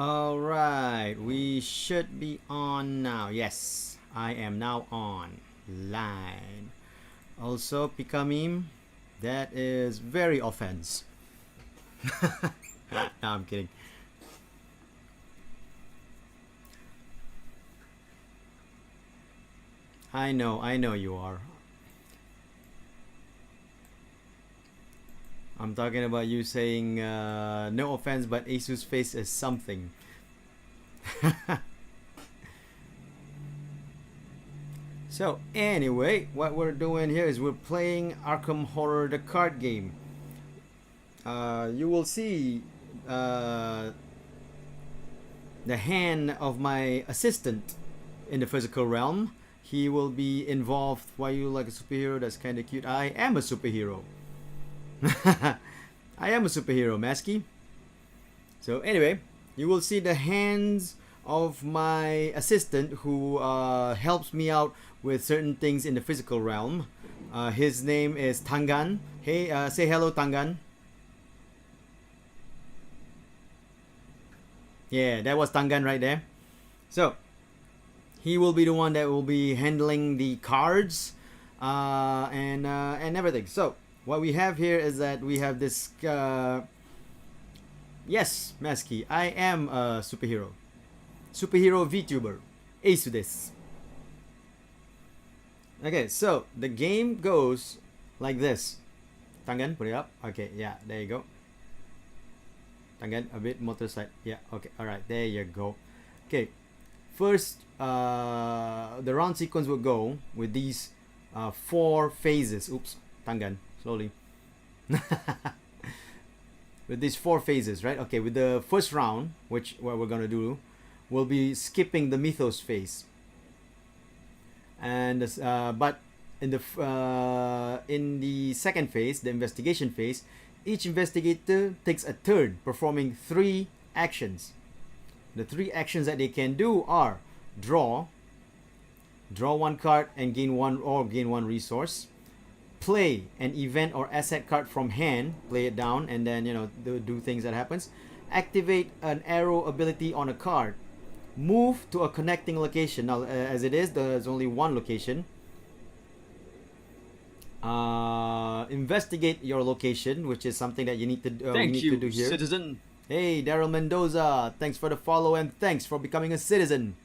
Alright, we should be on now. Yes, I am now on line. Also, Pikamim, that is very offense. No, I'm kidding. I know you are. I'm talking about you saying no offense, but Eisu's face is something. So anyway, what we're doing here is we're playing Arkham Horror, the card game. You will see the hand of my assistant in the physical realm. He will be involved. Why you like a superhero? That's kind of cute. I am a superhero. I am a superhero, Masky. So anyway, you will see the hands of my assistant who helps me out with certain things in the physical realm. His name is Tangan. Hey, say hello, Tangan. Yeah, that was Tangan right there. So he will be the one that will be handling the cards and everything. So what we have here is that we have this. Yes, Masky, I am a superhero. Superhero VTuber. Eisu desu. Okay, so the game goes like this. Tangan, put it up. Okay, yeah, there you go. Tangan, a bit motor side. Yeah, okay, alright, there you go. Okay, first, the round sequence will go with these 4 phases. Oops, Tangan, slowly. With these 4 phases, right? Okay, with the first round, which what we're gonna do, we'll be skipping the Mythos Phase. And but in the second phase, the investigation phase, each investigator takes a turn performing 3 actions. The 3 actions that they can do are draw 1 card and gain 1 resource, play an event or asset card from hand, play it down, and then do things that happens, activate an arrow ability on a card, move to a connecting location. Now as it is, there's only 1 location. Investigate your location, which is something that you need to do here. Citizen. Hey, Daryl Mendoza, thanks for the follow and thanks for becoming a citizen.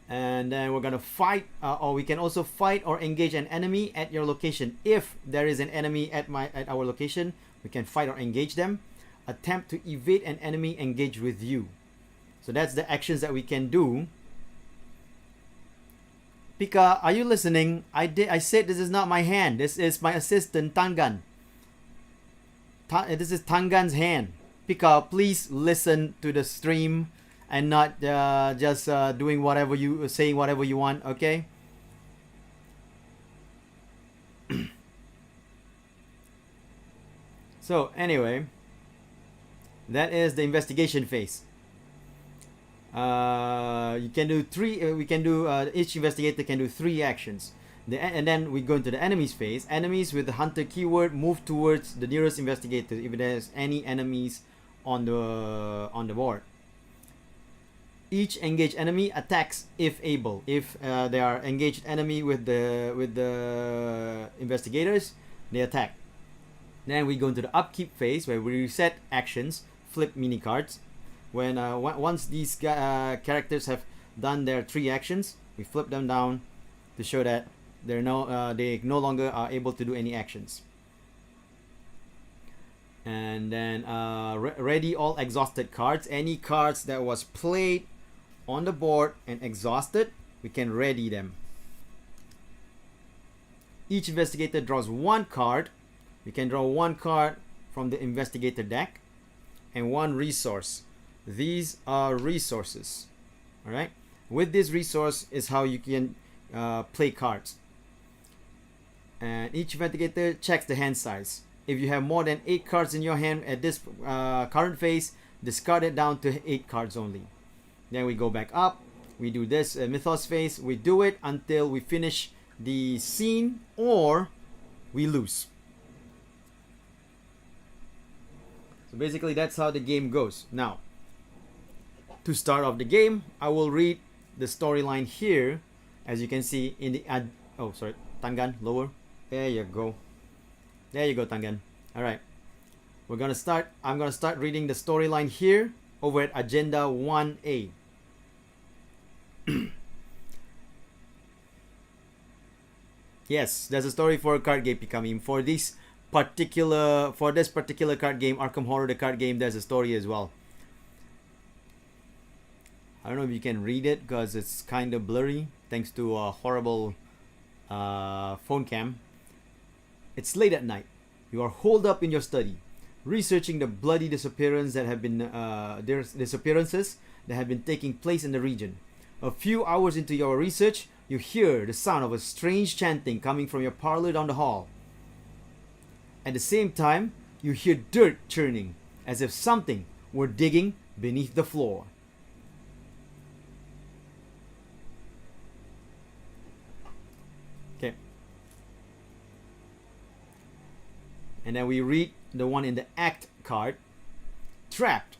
And then we're gonna fight, or we can also fight or engage an enemy at your location. If there is an enemy at our location, we can fight or engage them. Attempt to evade an enemy engaged with you. So that's the actions that we can do. Pika, are you listening? I said this is not my hand. This is my assistant Tangan. This is Tangan's hand. Pika, please listen to the stream and not just doing saying whatever you want, okay? So anyway, that is the investigation phase. You can do 3. We can do each investigator can do 3 actions. And then we go into the enemies phase. Enemies with the hunter keyword move towards the nearest investigator if there's any enemies on the board. Each engaged enemy attacks if able. If they are engaged enemy with the investigators, they attack. Then we go into the upkeep phase where we reset actions, flip mini cards. When once these characters have done their 3 actions, we flip them down to show that they no longer are able to do any actions. And then ready all exhausted cards. Any cards that was played on the board and exhausted, we can ready them. Each investigator draws 1 card. We can draw 1 card from the investigator deck and 1 resource. These are resources. Alright, with this resource is how you can play cards. And each investigator checks the hand size. If you have more than 8 cards in your hand at this current phase, discard it down to 8 cards only. Then we go back up. We do this Mythos Phase. We do it until we finish the scene or we lose. So basically that's how the game goes. Now, To start off the game, I will read the storyline here. As you can see in the oh sorry, Tangan, lower. There you go. There you go, Tangan. Alright. I'm gonna start reading the storyline here over at Agenda 1A. Yes, there's a story for a card game becoming. For this particular card game, Arkham Horror the card game, there's a story as well. I don't know if you can read it because it's kind of blurry thanks to a horrible phone cam. It's late at night. You are holed up in your study, researching the bloody disappearances that have been taking place in the region. A few hours into your research, you hear the sound of a strange chanting coming from your parlor down the hall. At the same time, you hear dirt churning, as if something were digging beneath the floor. Okay. And then we read the one in the Act card. Trapped.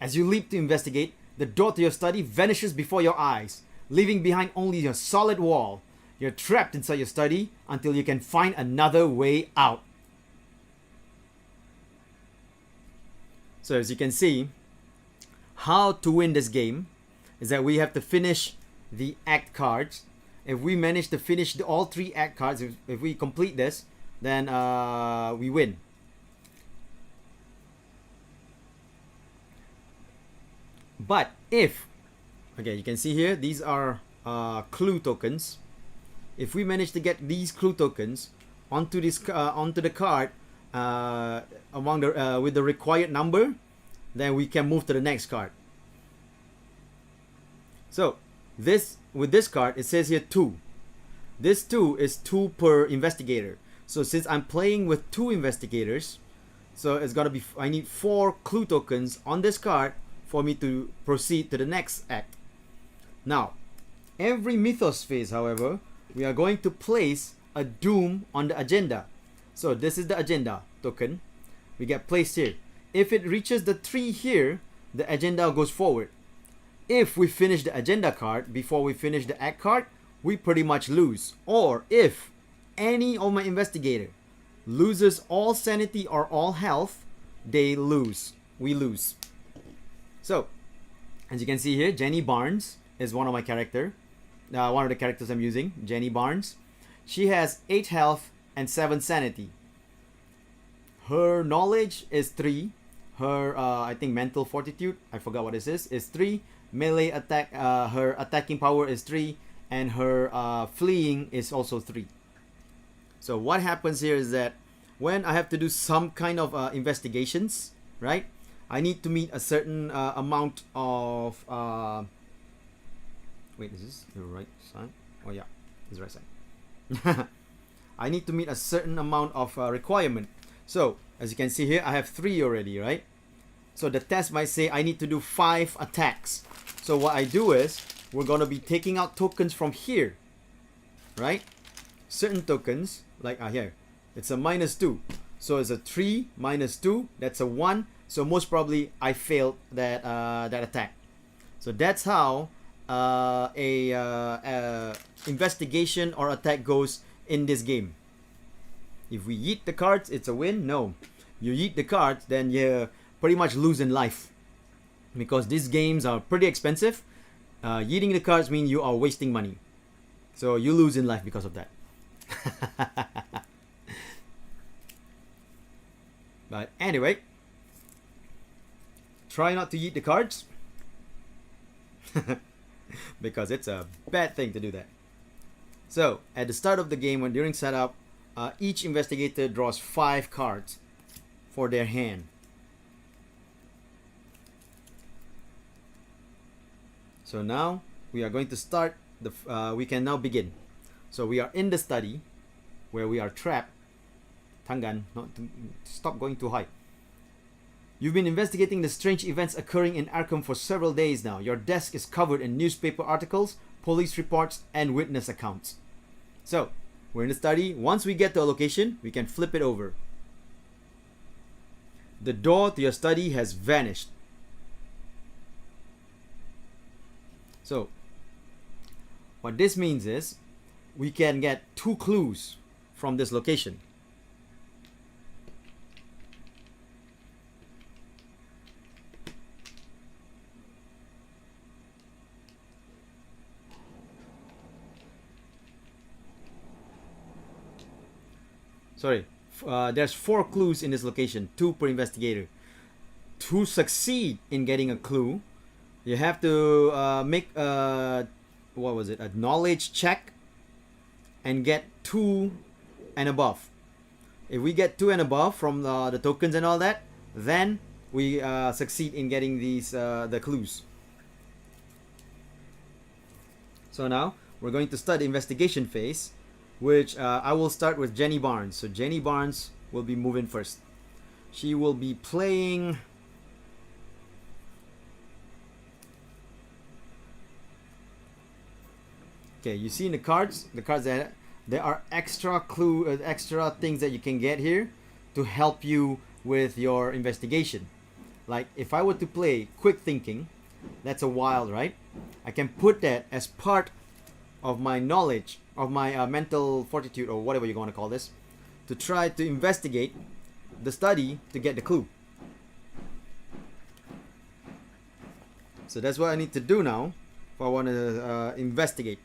As you leap to investigate, the door to your study vanishes before your eyes, leaving behind only a solid wall. You're trapped inside your study until you can find another way out. So as you can see, how to win this game is that we have to finish the Act cards. If we manage to finish all 3 Act cards, if we complete this, then we win. But if, okay, you can see here, these are clue tokens. If we manage to get these clue tokens onto the card with the required number, then we can move to the next card. So with this card, it says here 2. This 2 is 2 per investigator. So since I'm playing with 2 investigators, so it's gotta be, I need 4 clue tokens on this card for me to proceed to the next act. Now, every Mythos phase, however, we are going to place a doom on the agenda. So this is the agenda token. We get placed here. If it reaches the 3 here, the agenda goes forward. If we finish the agenda card before we finish the act card, we pretty much lose. Or if any of my investigator loses all sanity or all health, they lose. We lose. So, as you can see here, Jenny Barnes is one of my character. One of the characters I'm using, Jenny Barnes. She has 8 health and 7 sanity. Her knowledge is 3. Her, I think, mental fortitude, I forgot what this is 3. Melee attack, her attacking power is 3. And her fleeing is also 3. So what happens here is that when I have to do some kind of investigations, right? I need to meet a certain amount of wait, is this the right side? Oh yeah, this is the right side. I need to meet a certain amount of requirement. So as you can see here, I have 3 already, right? So the test might say I need to do 5 attacks. So what I do is we're gonna be taking out tokens from here, right? Certain tokens, like here, it's a -2. So it's a 3 -2, that's a 1. So most probably I failed that that attack. So that's how investigation or attack goes in this game. If we yeet the cards, it's a win. No, you yeet the cards, then you pretty much lose in life, because these games are pretty expensive. Yeeting the cards mean you are wasting money, so you lose in life because of that. But anyway, try not to yeet the cards because it's a bad thing to do that. So at the start of the game, when during setup, each investigator draws 5 cards for their hand. So now we are going to start the we can now begin. So we are in the study where we are trapped. Tangan, not to, stop going too high. You've been investigating the strange events occurring in Arkham for several days now. Your desk is covered in newspaper articles, police reports, and witness accounts. So, we're in the study. Once we get to a location, we can flip it over. The door to your study has vanished. So what this means is we can get 2 clues from this location. Sorry, there's 4 clues in this location, 2 per investigator. To succeed in getting a clue, you have to make a knowledge check and get 2 and above. If we get 2 and above from the tokens and all that, then we succeed in getting these the clues. So now we're going to start the investigation phase, which I will start with Jenny Barnes. So Jenny Barnes will be moving first. She will be playing okay, you see in the cards that there are extra extra things that you can get here to help you with your investigation. Like if I were to play quick thinking, that's a wild, right? I can put that as part of my knowledge, of my mental fortitude, or whatever you want to call this, to try to investigate the study to get the clue. So that's what I need to do now if I want to investigate.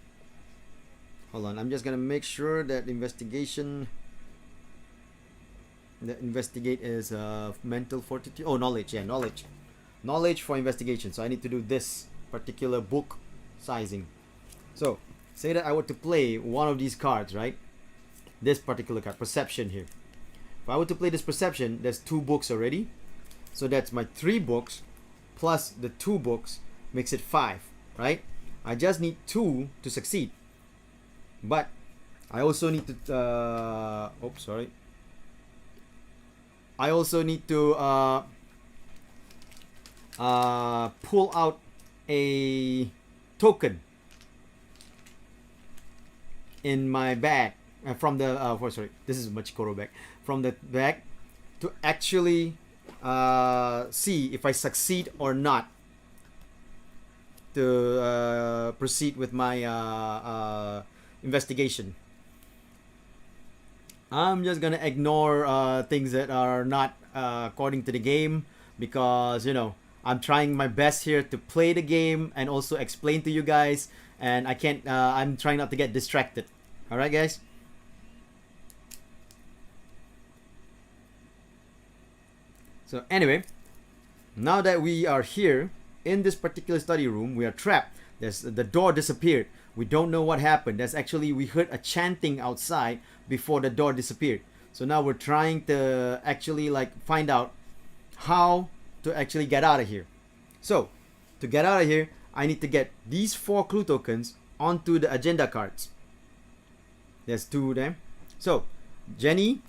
Hold on, I'm just gonna make sure that investigate is mental fortitude. Oh, knowledge. Yeah, knowledge for investigation. So I need to do this particular book sizing. So say that I were to play one of these cards, right? This particular card, perception here. If I were to play this perception, there's 2 books already. So that's my 3 books plus the 2 books makes it 5, right? I just need 2 to succeed. But I also need to I also need to pull out a token in my bag from the this is Machikoro bag, from the bag, to actually see if I succeed or not to proceed with my investigation. I'm just gonna ignore things that are not according to the game, because you know I'm trying my best here to play the game and also explain to you guys, and I can't I'm trying not to get distracted. Alright guys, so anyway, now that we are here in this particular study room, we are trapped. The door disappeared. We don't know what happened. That's actually, we heard a chanting outside before the door disappeared. So now we're trying to actually find out how to actually get out of here. So to get out of here, I need to get these 4 clue tokens onto the agenda cards. There's 2 of them. So Jenny,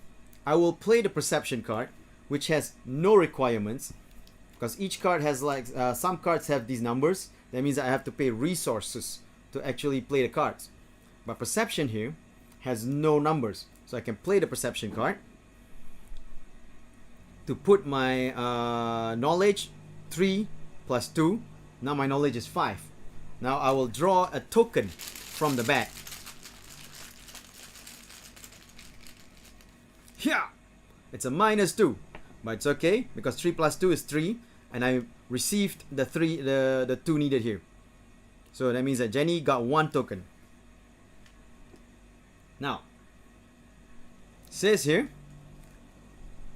I will play the perception card, which has no requirements, because each card has some cards have these numbers. That means I have to pay resources to actually play the cards. But perception here has no numbers, so I can play the perception card to put my knowledge 3 plus 2. Now my knowledge is 5. Now I will draw a token from the bag. Yeah, it's a -2, but it's okay because 3 plus 2 is 3, and I received the 2 needed here. So that means that Jenny got 1 token. Now, says here,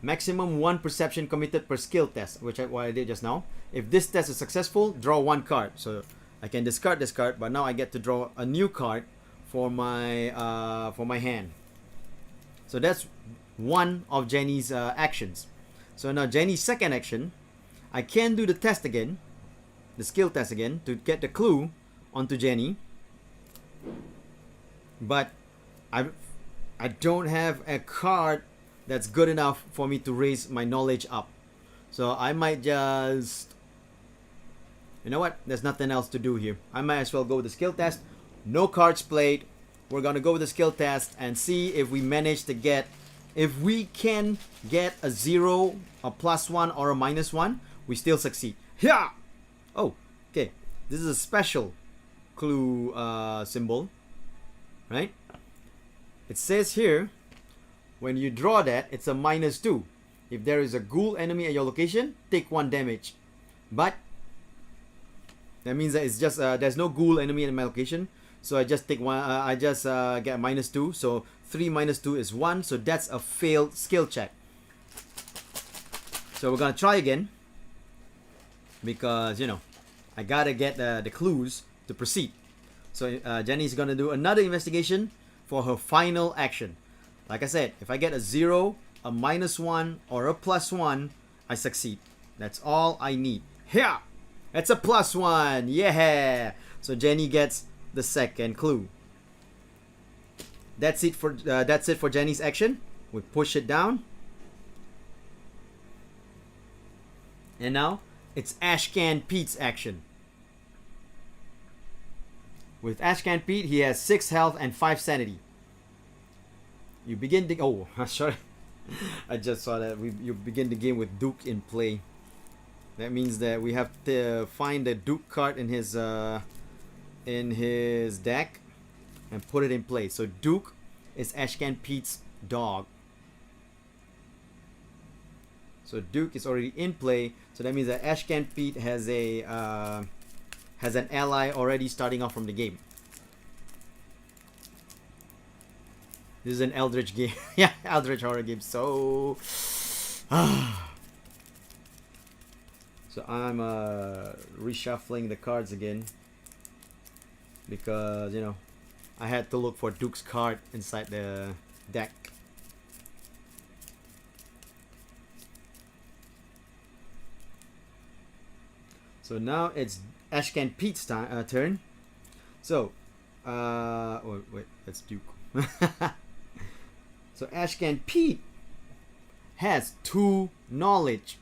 maximum 1 perception committed per skill test, which what I did just now. If this test is successful, draw 1 card. So I can discard this card, but now I get to draw a new card for my hand. So that's one of Jenny's actions. So now Jenny's second action, I can do the test again, the skill test again, to get the clue onto Jenny. But I don't have a card that's good enough for me to raise my knowledge up. So I might just, you know what, there's nothing else to do here. I might as well go with the skill test. No cards played. We're gonna go with the skill test and see if we manage to get, if we can get a 0, a +1, or a -1, we still succeed. Yeah. Oh, okay. This is a special clue symbol, right? It says here, when you draw that, it's a -2. If there is a ghoul enemy at your location, take 1 damage. But that means that it's just there's no ghoul enemy in my location, so I just take 1. I just get -2. So 3 minus 2 is 1. So that's a failed skill check. So we're gonna try again, because I gotta get the clues to proceed. So Jenny's gonna do another investigation for her final action. Like I said, if I get a 0, a -1, or a +1, I succeed. That's all I need. Here, it's a +1. Yeah. So Jenny gets the second clue. That's it for Jenny's action. We push it down, and now it's Ashcan Pete's action. With Ashcan Pete, he has 6 health and 5 sanity. You begin the sorry, I just saw that you begin the game with Duke in play. That means that we have to find the Duke card in his deck and put it in play. So Duke is Ashcan Pete's dog. So Duke is already in play. So that means that Ashcan Pete has an ally already starting off from the game. This is an Eldritch game. Yeah, Eldritch horror game. So so I'm reshuffling the cards again, because I had to look for Duke's card inside the deck. So now it's Ashcan Pete's turn. So wait, that's Duke. So Ashcan Pete has 2 knowledge.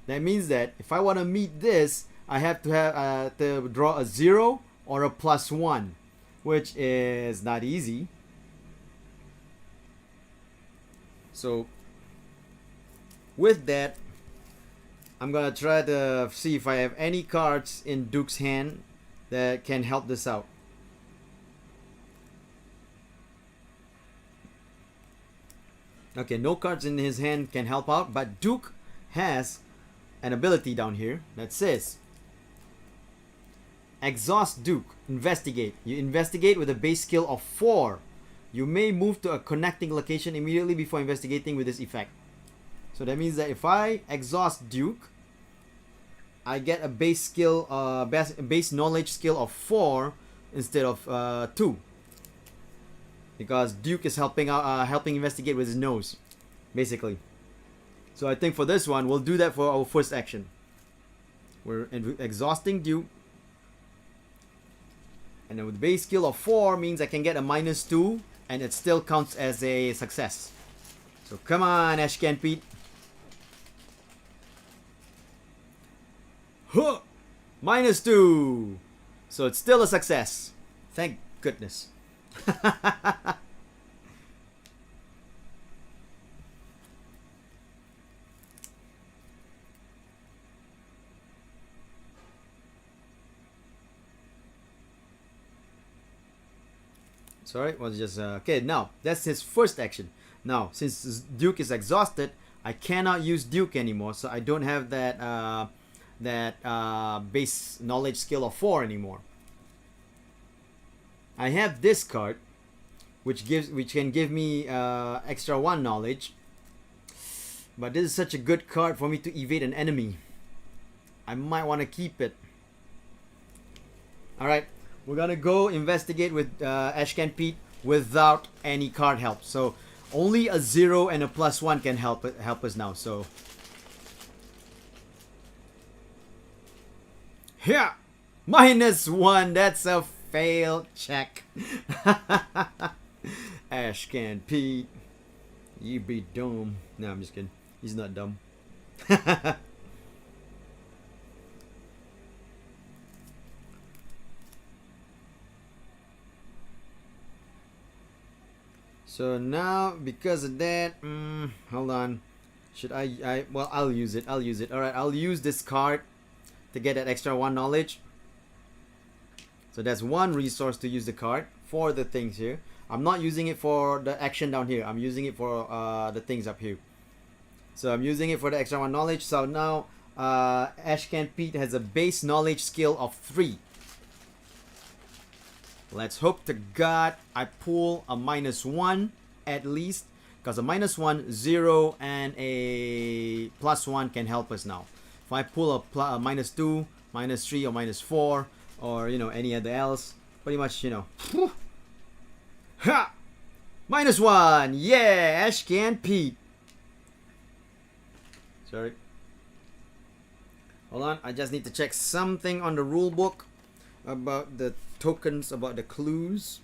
That means that if I want to meet this, I have to draw a 0 or a +1, which is not easy. So with that, I'm gonna try to see if I have any cards in Duke's hand that can help this out. Okay, no cards in his hand can help out, but Duke has an ability down here that says Exhaust Duke, investigate. You investigate with a base skill of 4. You may move to a connecting location immediately before investigating with this effect. So that means that if I exhaust Duke, I get a base skill, base knowledge skill of 4 instead of 2, because Duke is helping investigate with his nose, basically. So I think for this one, we'll do that for our first action. We're exhausting Duke, and then with base skill of 4 means I can get a -2, and it still counts as a success. So come on, Ashcan Pete. Huh! -2. So it's still a success. Thank goodness. Sorry, was just okay. Now that's his first action. Now since Duke is exhausted, I cannot use Duke anymore, so I don't have that base knowledge skill of 4 anymore. I have this card, which can give me extra 1 knowledge, but this is such a good card for me to evade an enemy. I might want to keep it. All right, we're gonna go investigate with Ashcan Pete without any card help. So only a 0 and a +1 can help us now. So here, -1. That's a failed check. Ashcan Pete, you be dumb. No, I'm just kidding. He's not dumb. So now, because of that, hold on. Should I? Well, I'll use it. All right, I'll use this card to get that extra 1 knowledge. So that's one resource to use the card for the things here. I'm not using it for the action down here. I'm using it for the things up here. So I'm using it for the extra one knowledge. So now Ashcan Pete has a base knowledge skill of 3. Let's hope to God I pull a -1 at least. Because a -1, 0, and a +1 can help us now. If I pull a -2, -3, or -4, or you know, any other else, pretty much, you know. Ha! -1! Yeah! Ashcan Pete! Sorry. Hold on, I just need to check something on the rule book about the tokens, about the clues.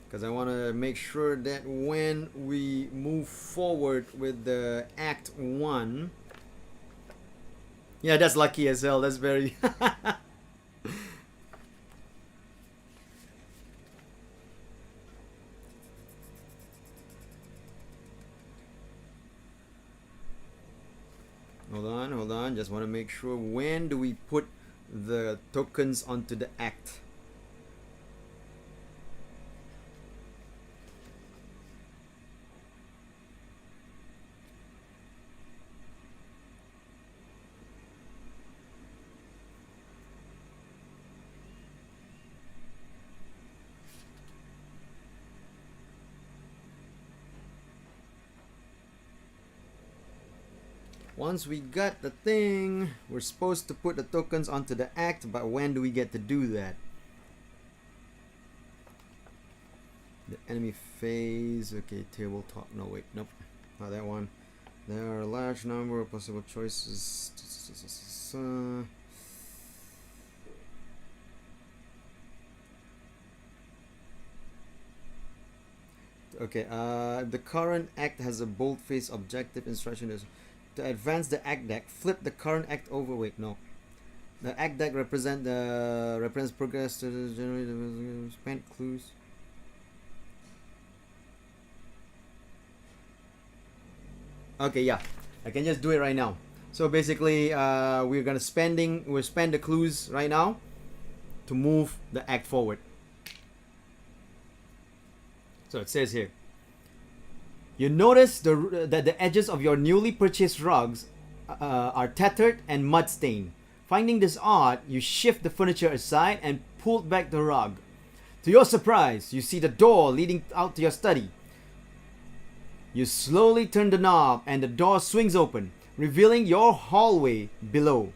Because I want to make sure that when we move forward with the Act 1... Yeah, that's lucky as hell. That's very... Hold on. Just want to make sure, when do we put the tokens onto the Act? Once we got the thing, we're supposed to put the tokens onto the Act, but when do we get to do that? The enemy phase, okay, tabletop, no wait, nope, not that one. There are a large number of possible choices. Okay, the current Act has a boldface objective. Instruction is to advance the Act deck, flip the current Act over. Wait, no. The Act deck represents progress to generate spent clues. Okay, yeah, I can just do it right now. So basically, we're spend the clues right now to move the Act forward. So it says here, you notice that the edges of your newly purchased rugs are tattered and mud-stained. Finding this odd, you shift the furniture aside and pull back the rug. To your surprise, you see the door leading out to your study. You slowly turn the knob and the door swings open, revealing your hallway below.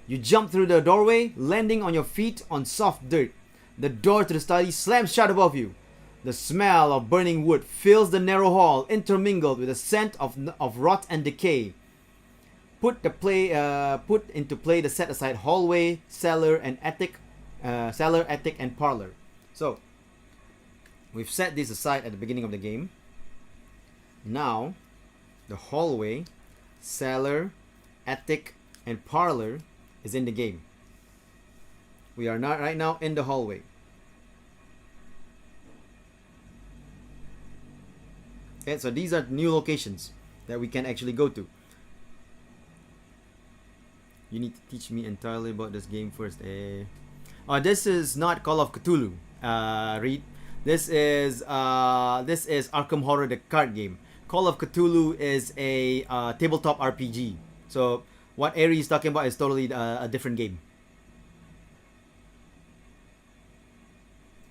You jump through the doorway, landing on your feet on soft dirt. The door to the study slams shut above you. The smell of burning wood fills the narrow hall, intermingled with the scent of rot and decay. Put into play the set-aside hallway, cellar, attic, and parlor. So, we've set this aside at the beginning of the game. Now, the hallway, cellar, attic, and parlor is in the game. We are not right now in the hallway. Okay, so these are new locations that we can actually go to. You need to teach me entirely about this game first. This is not Call of Cthulhu, Reed. This is Arkham Horror, the card game. Call of Cthulhu is a tabletop RPG. So what Ari is talking about is totally a different game.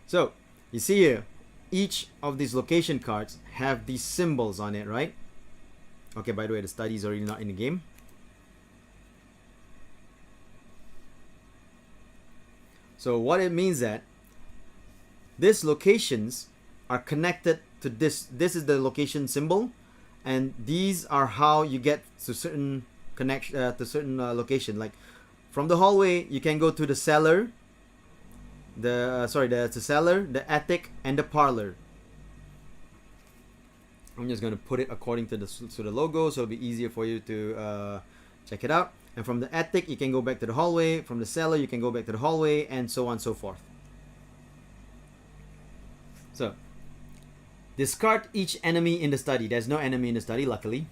So you see here, each of these location cards have these symbols on it, right? Okay, by the way, the study is already not in the game. So what it means that these locations are connected to this. This is the location symbol, and these are how you get to certain location. Like from the hallway, you can go to the cellar, the cellar, the attic, and the parlor. I'm just going to put it according to the logo, so it'll be easier for you to check it out. And from the attic, you can go back to the hallway. From the cellar, you can go back to the hallway, and so on and so forth. So Discard each enemy in the study. There's no enemy in the study, luckily.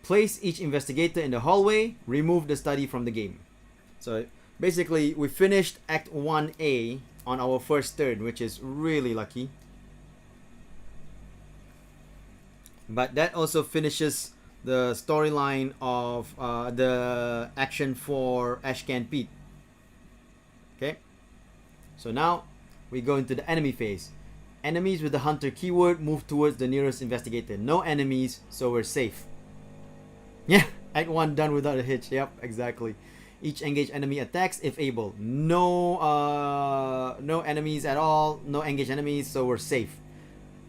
Place each investigator in the hallway. Remove the study from the game. So basically, we finished Act 1A on our first turn, which is really lucky. But that also finishes the storyline of the action for Ashcan Pete. Okay, so now we go into the enemy phase. Enemies with the hunter keyword move towards the nearest investigator. No enemies, so we're safe. Yeah, Act 1 done without a hitch. Yep, exactly. Each engaged enemy attacks if able. No enemies at all. No engaged enemies, so we're safe.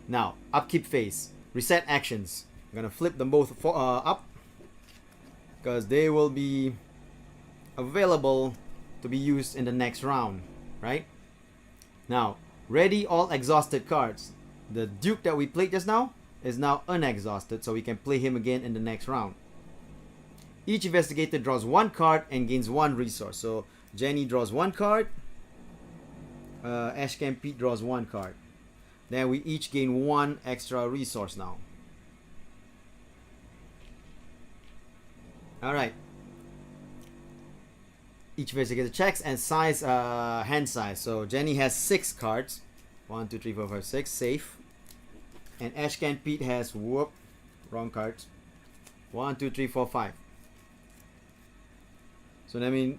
Now, upkeep phase. Reset actions. I'm gonna flip them both up because they will be available to be used in the next round, right? Now, ready all exhausted cards. The Duke that we played just now is now unexhausted, so we can play him again in the next round. Each investigator draws one card and gains one resource. So Jenny draws one card. Ashcan Pete draws one card. Then we each gain one extra resource now. Alright. Each investigator checks and size, hand size. So Jenny has 6 cards. 1, 2, 3, 4, 5, 6. Safe. And Ashcan Pete has, wrong cards. 1, 2, 3, 4, 5. So that means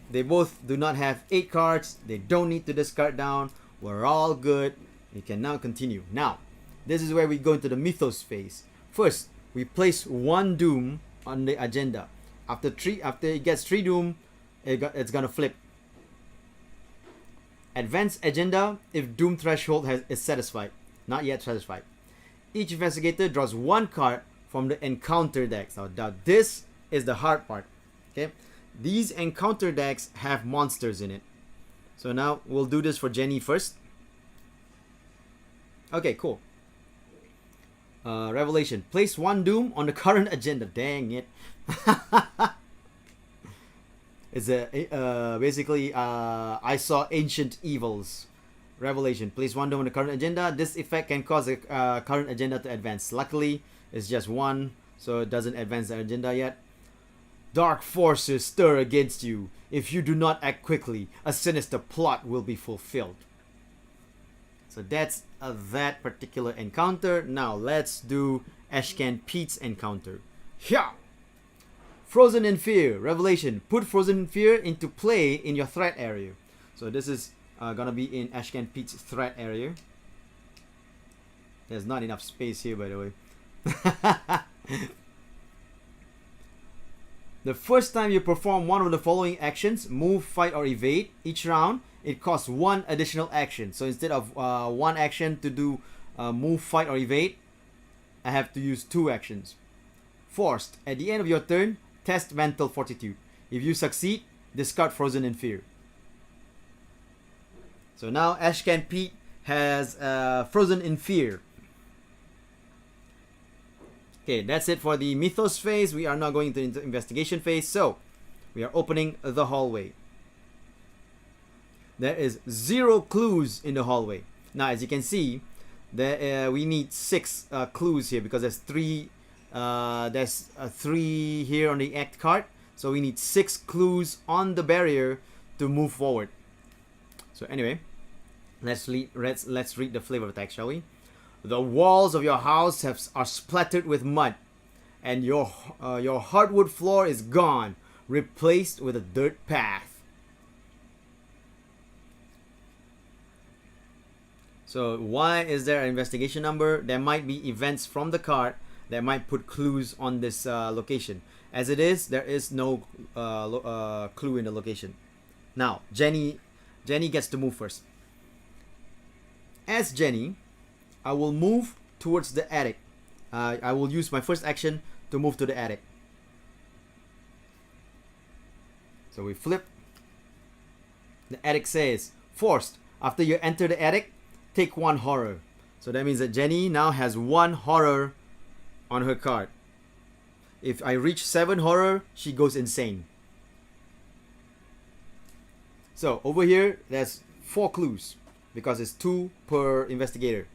they both do not have 8 cards. They don't need to discard down. We're all good. We can now continue. Now, this is where we go into the Mythos phase. First, we place 1 Doom on the agenda. After it gets 3 Doom, it's gonna flip. Advance agenda if Doom threshold is satisfied. Not yet satisfied. Each investigator draws 1 card from the encounter decks. Now this is the hard part. Okay, these encounter decks have monsters in it. So now we'll do this for Jenny first. Okay, cool. Revelation. Place 1 Doom on the current agenda. Dang it. It's basically I saw Ancient Evils. Revelation. Place 1 Doom on the current agenda. This effect can cause the current agenda to advance. Luckily, it's just 1, so it doesn't advance the agenda yet. Dark forces stir against you. If you do not act quickly, a sinister plot will be fulfilled. So that's that particular encounter. Now let's do Ashcan Pete's encounter. Yeah. Frozen in Fear. Revelation. Put Frozen in Fear into play in your threat area. So this is gonna be in Ashcan Pete's threat area. There's not enough space here, by the way. The first time you perform one of the following actions, move, fight, or evade, each round, it costs 1 additional action. So instead of 1 action to do move, fight, or evade, I have to use 2 actions. Forced. At the end of your turn, test mental fortitude. If you succeed, discard Frozen in Fear. So now Ashcan Pete has Frozen in Fear. Okay, that's it for the Mythos phase. We are now going into the investigation phase. So, we are opening the hallway. There is 0 clues in the hallway. Now, as you can see, there we need 6 clues here because there's 3. There's 3 here on the act card. So we need 6 clues on the barrier to move forward. So anyway, let's read the flavor of the text, shall we? The walls of your house are splattered with mud, and your hardwood floor is gone, replaced with a dirt path. So why is there an investigation number? There might be events from the card that might put clues on this location. As it is, there is no clue in the location. Now, Jenny gets to move first. As Jenny, I will move towards the attic. I will use my first action to move to the attic. So we flip. The attic says, forced. After you enter the attic, take 1 horror. So that means that Jenny now has 1 horror on her card. If I reach 7 horror, she goes insane. So over here, there's 4 clues. because it's 2 per investigator.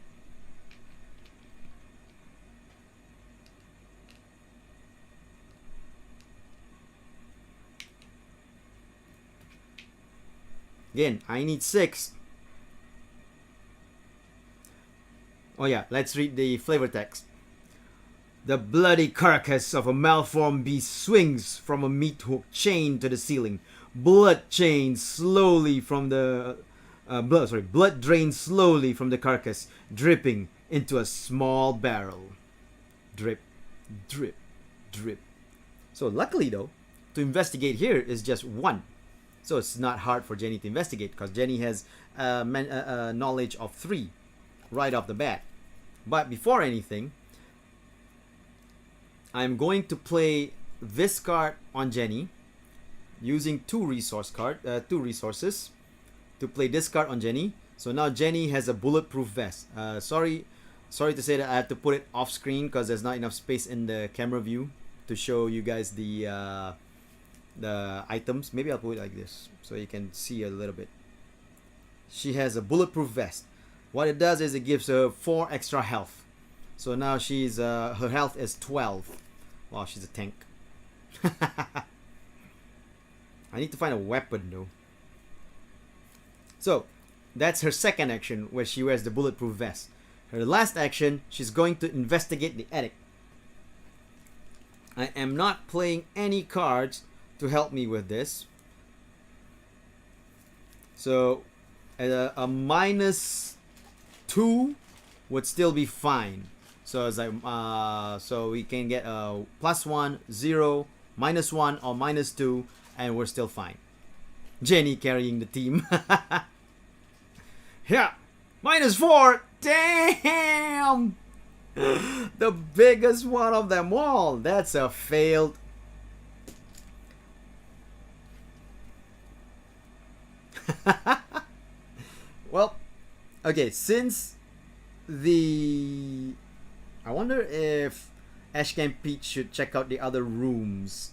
Again, I need 6. Oh yeah, let's read the flavor text. The bloody carcass of a malformed beast swings from a meat hook chained to the ceiling. Blood drains slowly from the blood drains slowly from the carcass, dripping into a small barrel. Drip, drip, drip. So luckily though, to investigate here is just 1. So it's not hard for Jenny to investigate because Jenny has knowledge of 3 right off the bat. But before anything, I'm going to play this card on Jenny using 2 resources to play this card on Jenny. So now Jenny has a bulletproof vest. Sorry to say that I have to put it off screen because there's not enough space in the camera view to show you guys the items. Maybe I'll put it like this so you can see a little bit. She has a bulletproof vest. What it does is it gives her 4 extra health. So now she's her health is 12. Wow, she's a tank. I need to find a weapon though. So that's her second action where she wears the bulletproof vest. Her last action, she's going to investigate the attic. I am not playing any cards to help me with this. So a -2 would still be fine. So it's like so we can get a +1, 0, -1 or -2 and we're still fine. Jenny carrying the team. Yeah, -4. Damn, the biggest one of them all. That's a failed. Well, okay, since I wonder if Ashcan Pete should check out the other rooms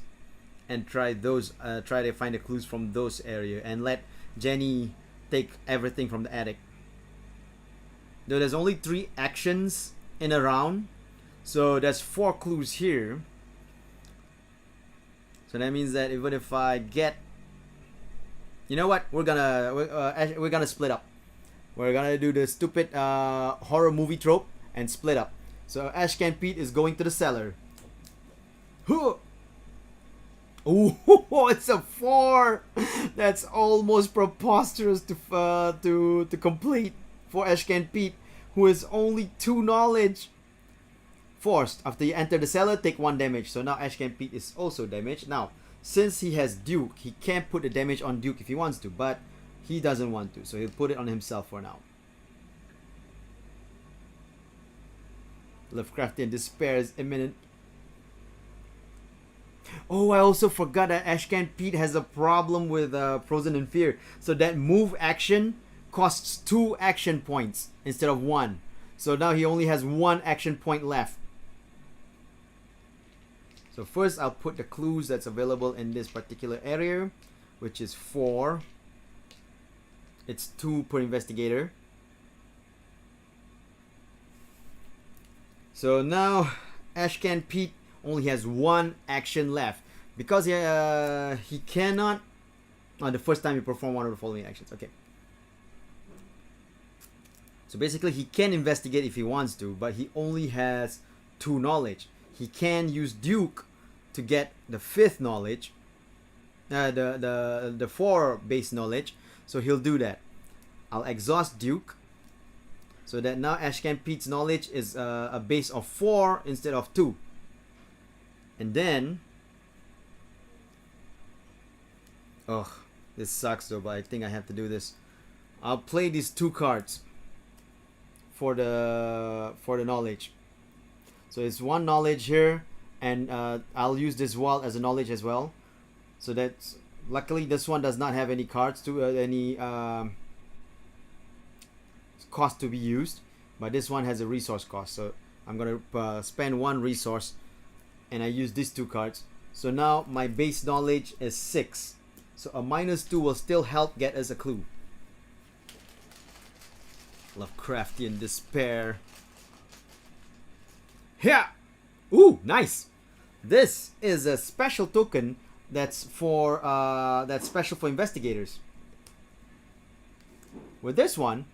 and try to find the clues from those area and let Jenny take everything from the attic. Though there's only 3 actions in a round, so there's 4 clues here. So that means that even if I get, you know what, we're gonna split up. We're gonna do the stupid horror movie trope and split up. So Ashcan Pete is going to the cellar. Oh, it's a 4. That's almost preposterous to complete for Ashcan Pete, who is only 2 knowledge. Forced. After you enter the cellar, take 1 damage. So now Ashcan Pete is also damaged. Now, since he has Duke, he can't put the damage on Duke if he wants to, but he doesn't want to, so he'll put it on himself for now. Lovecraftian despair is imminent. Oh, I also forgot that Ashcan Pete has a problem with Frozen in Fear. So that move action costs 2 action points instead of 1. So now he only has 1 action point left. So first I'll put the clues that's available in this particular area, which is 4. It's 2 per investigator. So now Ashcan Pete only has 1 action left because he cannot on the first time you perform one of the following actions. Okay. So basically he can investigate if he wants to, but he only has 2 knowledge. He can use Duke to get the 5th knowledge, the 4 base knowledge. So he'll do that. I'll exhaust Duke, so that now Ashcan Pete's knowledge is a base of 4 instead of 2. And then, oh, this sucks though, but I think I have to do this. I'll play these 2 cards for the knowledge. So it's 1 knowledge here, and I'll use this wall as a knowledge as well. So that's luckily this one does not have any cards to any cost to be used, but this one has a resource cost. So I'm gonna spend 1 resource, and I use these 2 cards. So now my base knowledge is 6. So a -2 will still help get us a clue. Lovecraftian despair. Yeah. Ooh, nice. This is a special token that's special for investigators. With this one,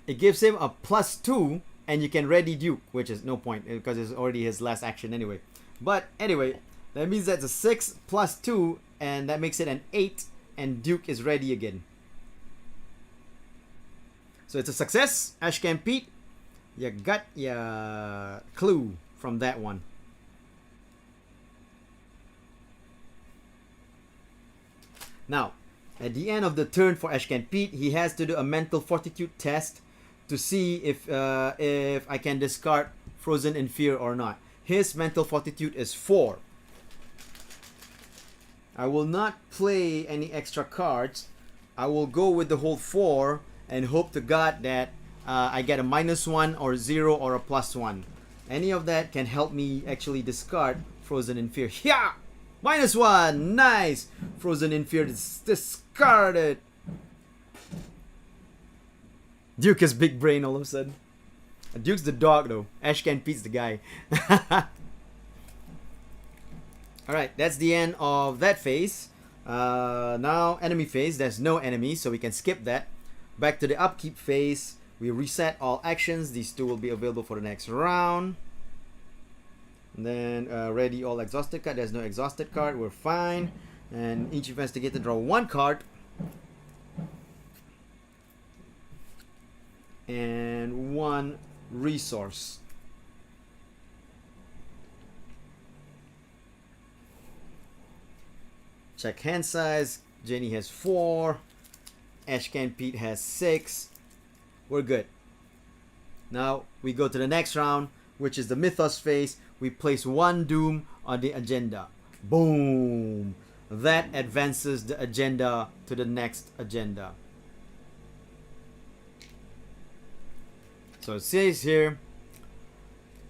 it gives him a +2, and you can ready Duke, which is no point because it's already his last action anyway. But anyway, that means that's a 6 + 2, and that makes it an 8, and Duke is ready again. So it's a success. Ashcan Pete, you got your clue from that one. Now, at the end of the turn for Ashcan Pete, he has to do a mental fortitude test to see if I can discard Frozen in Fear or not. His mental fortitude is 4. I will not play any extra cards. I will go with the whole 4 and hope to God that I get a -1 or 0 or a +1. Any of that can help me actually discard Frozen in Fear. Yeah! -1! Nice! Frozen in Fear is discarded. Duke has big brain all of a sudden. Duke's the dog though. Ashcan Pete's the guy. Alright, that's the end of that phase. Now enemy phase. There's no enemy, so we can skip that. Back to the upkeep phase. We reset all actions. These two will be available for the next round. And then ready all exhausted card. There's no exhausted card. We're fine. And each investigator draw 1 card. And 1 resource. Check hand size. Jenny has 4. Ashcan Pete has 6. We're good. Now we go to the next round, which is the Mythos Phase. We place 1 Doom on the agenda. Boom! That advances the agenda to the next agenda. So it says here,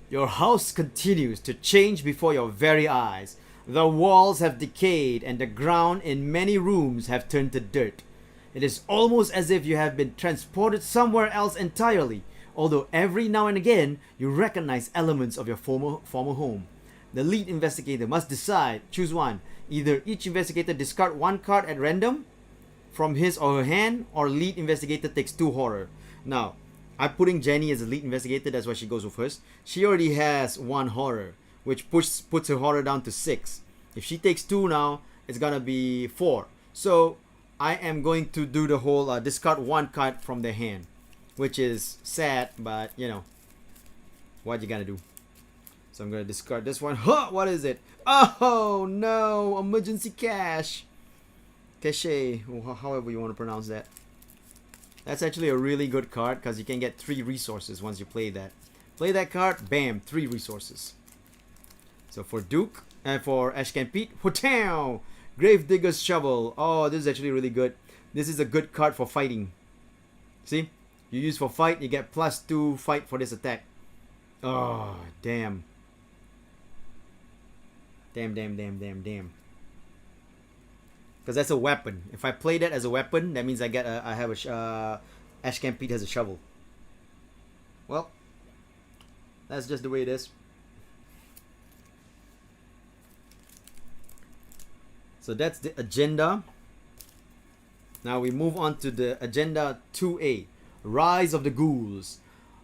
your house continues to change before your very eyes. The walls have decayed and the ground in many rooms have turned to dirt. It is almost as if you have been transported somewhere else entirely, although every now and again you recognize elements of your former home. The lead investigator must decide, choose one. Either each investigator discard 1 card at random from his or her hand, or lead investigator takes 2 horror. Now, I'm putting Jenny as the lead investigator, that's why she goes first. She already has 1 horror, which puts her horror down to 6. If she takes 2 now, it's gonna be 4. So I am going to do the whole discard 1 card from their hand, which is sad, but you know, what you gonna do? So I'm gonna discard this one. Huh, what is it? Oh no, emergency cache. Cache, however you want to pronounce that. That's actually a really good card because you can get 3 resources once you play that. Play that card, bam, 3 resources. So for Duke and for Ashcan Pete, whatow! Gravedigger's Shovel. Oh, this is actually really good. This is a good card for fighting. See? You use for fight, you get +2 fight for this attack. Oh, damn. Damn. Because that's a weapon. If I play that as a weapon, that means I have a Ashcan Pete has a shovel. Well, that's just the way it is. So that's the agenda. Now we move on to the agenda 2A. Rise of the Ghouls.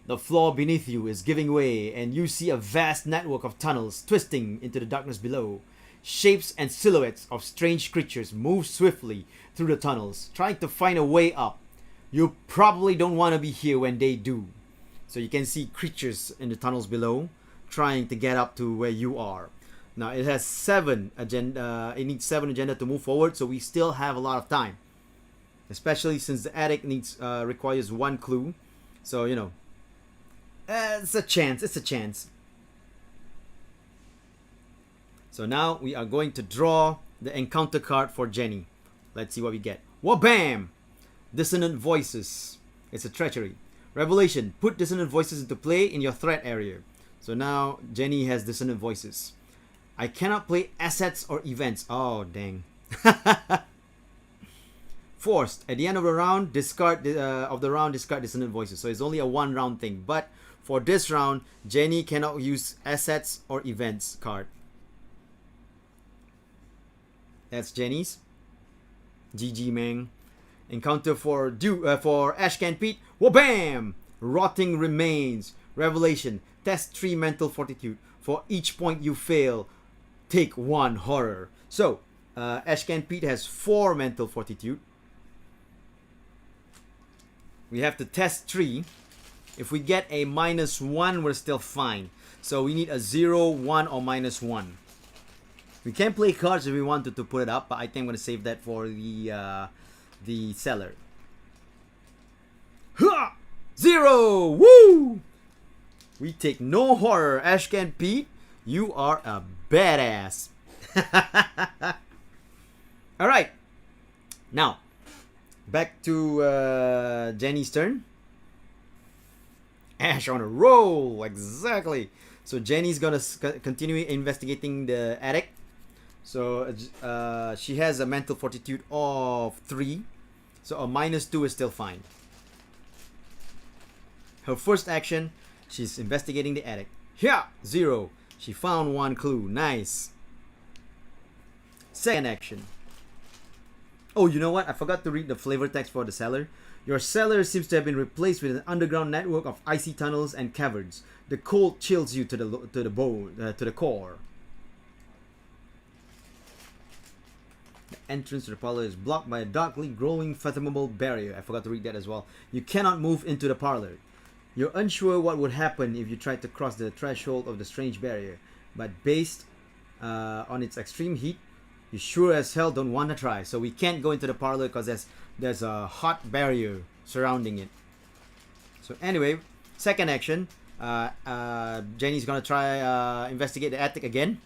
The floor beneath you is giving way and you see a vast network of tunnels twisting into the darkness below. Shapes and silhouettes of strange creatures move swiftly through the tunnels, trying to find a way up. You probably don't want to be here when they do. So you can see creatures in the tunnels below trying to get up to where you are. Now it has 7 agenda. It needs 7 agenda to move forward, so we still have a lot of time. Especially since the attic requires 1 clue. So you know, it's a chance. It's a chance. So now we are going to draw the encounter card for Jenny. Let's see what we get. Wabam! Dissonant Voices. It's a treachery. Revelation. Put dissonant voices into play in your threat area. So now Jenny has dissonant voices. I cannot play assets or events. Oh, dang. Forced. At the end of the round, discard discard dissonant voices. So it's only a 1 round thing. But for this round, Jenny cannot use assets or events card. That's Jenny's. GG man. Encounter for Ashcan Pete. Wha-bam! Rotting Remains. Revelation. Test 3 mental fortitude. For each point you fail, take 1 horror. So, Ashcan Pete has 4 mental fortitude. We have to test 3. If we get a -1, we're still fine. So we need a 0, 1, or -1. We can play cards if we wanted to put it up, but I think I'm going to save that for the seller. 0! Woo! We take no horror. Ashcan Pete, you are a badass. Alright. Now, back to Jenny's turn. Ash on a roll. Exactly. So Jenny's going to continue investigating the attic. So she has a mental fortitude of 3. So a -2 is still fine. Her first action, she's investigating the attic. Yeah, 0. She found 1 clue. Nice. Second action. Oh, you know what? I forgot to read the flavor text for the cellar. Your cellar seems to have been replaced with an underground network of icy tunnels and caverns. The cold chills you to the core. The entrance to the parlor is blocked by a darkly glowing fathomable barrier. I forgot to read that as well. You cannot move into the parlor. You're unsure what would happen if you tried to cross the threshold of the strange barrier, but based on its extreme heat, you sure as hell don't want to try. So we can't go into the parlor because there's a hot barrier surrounding it. So anyway, second action, Jenny's gonna try investigate the attic again.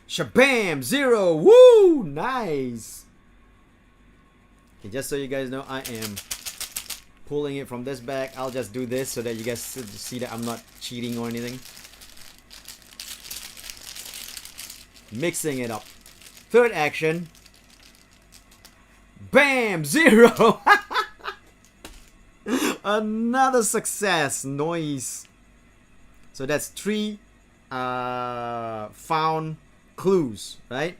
Shabam! 0! Woo! Nice! Okay, just so you guys know, I am pulling it from this bag. I'll just do this so that you guys see that I'm not cheating or anything. Mixing it up. Third action. Bam! 0! Another success. Noise. So that's 3 found clues, right?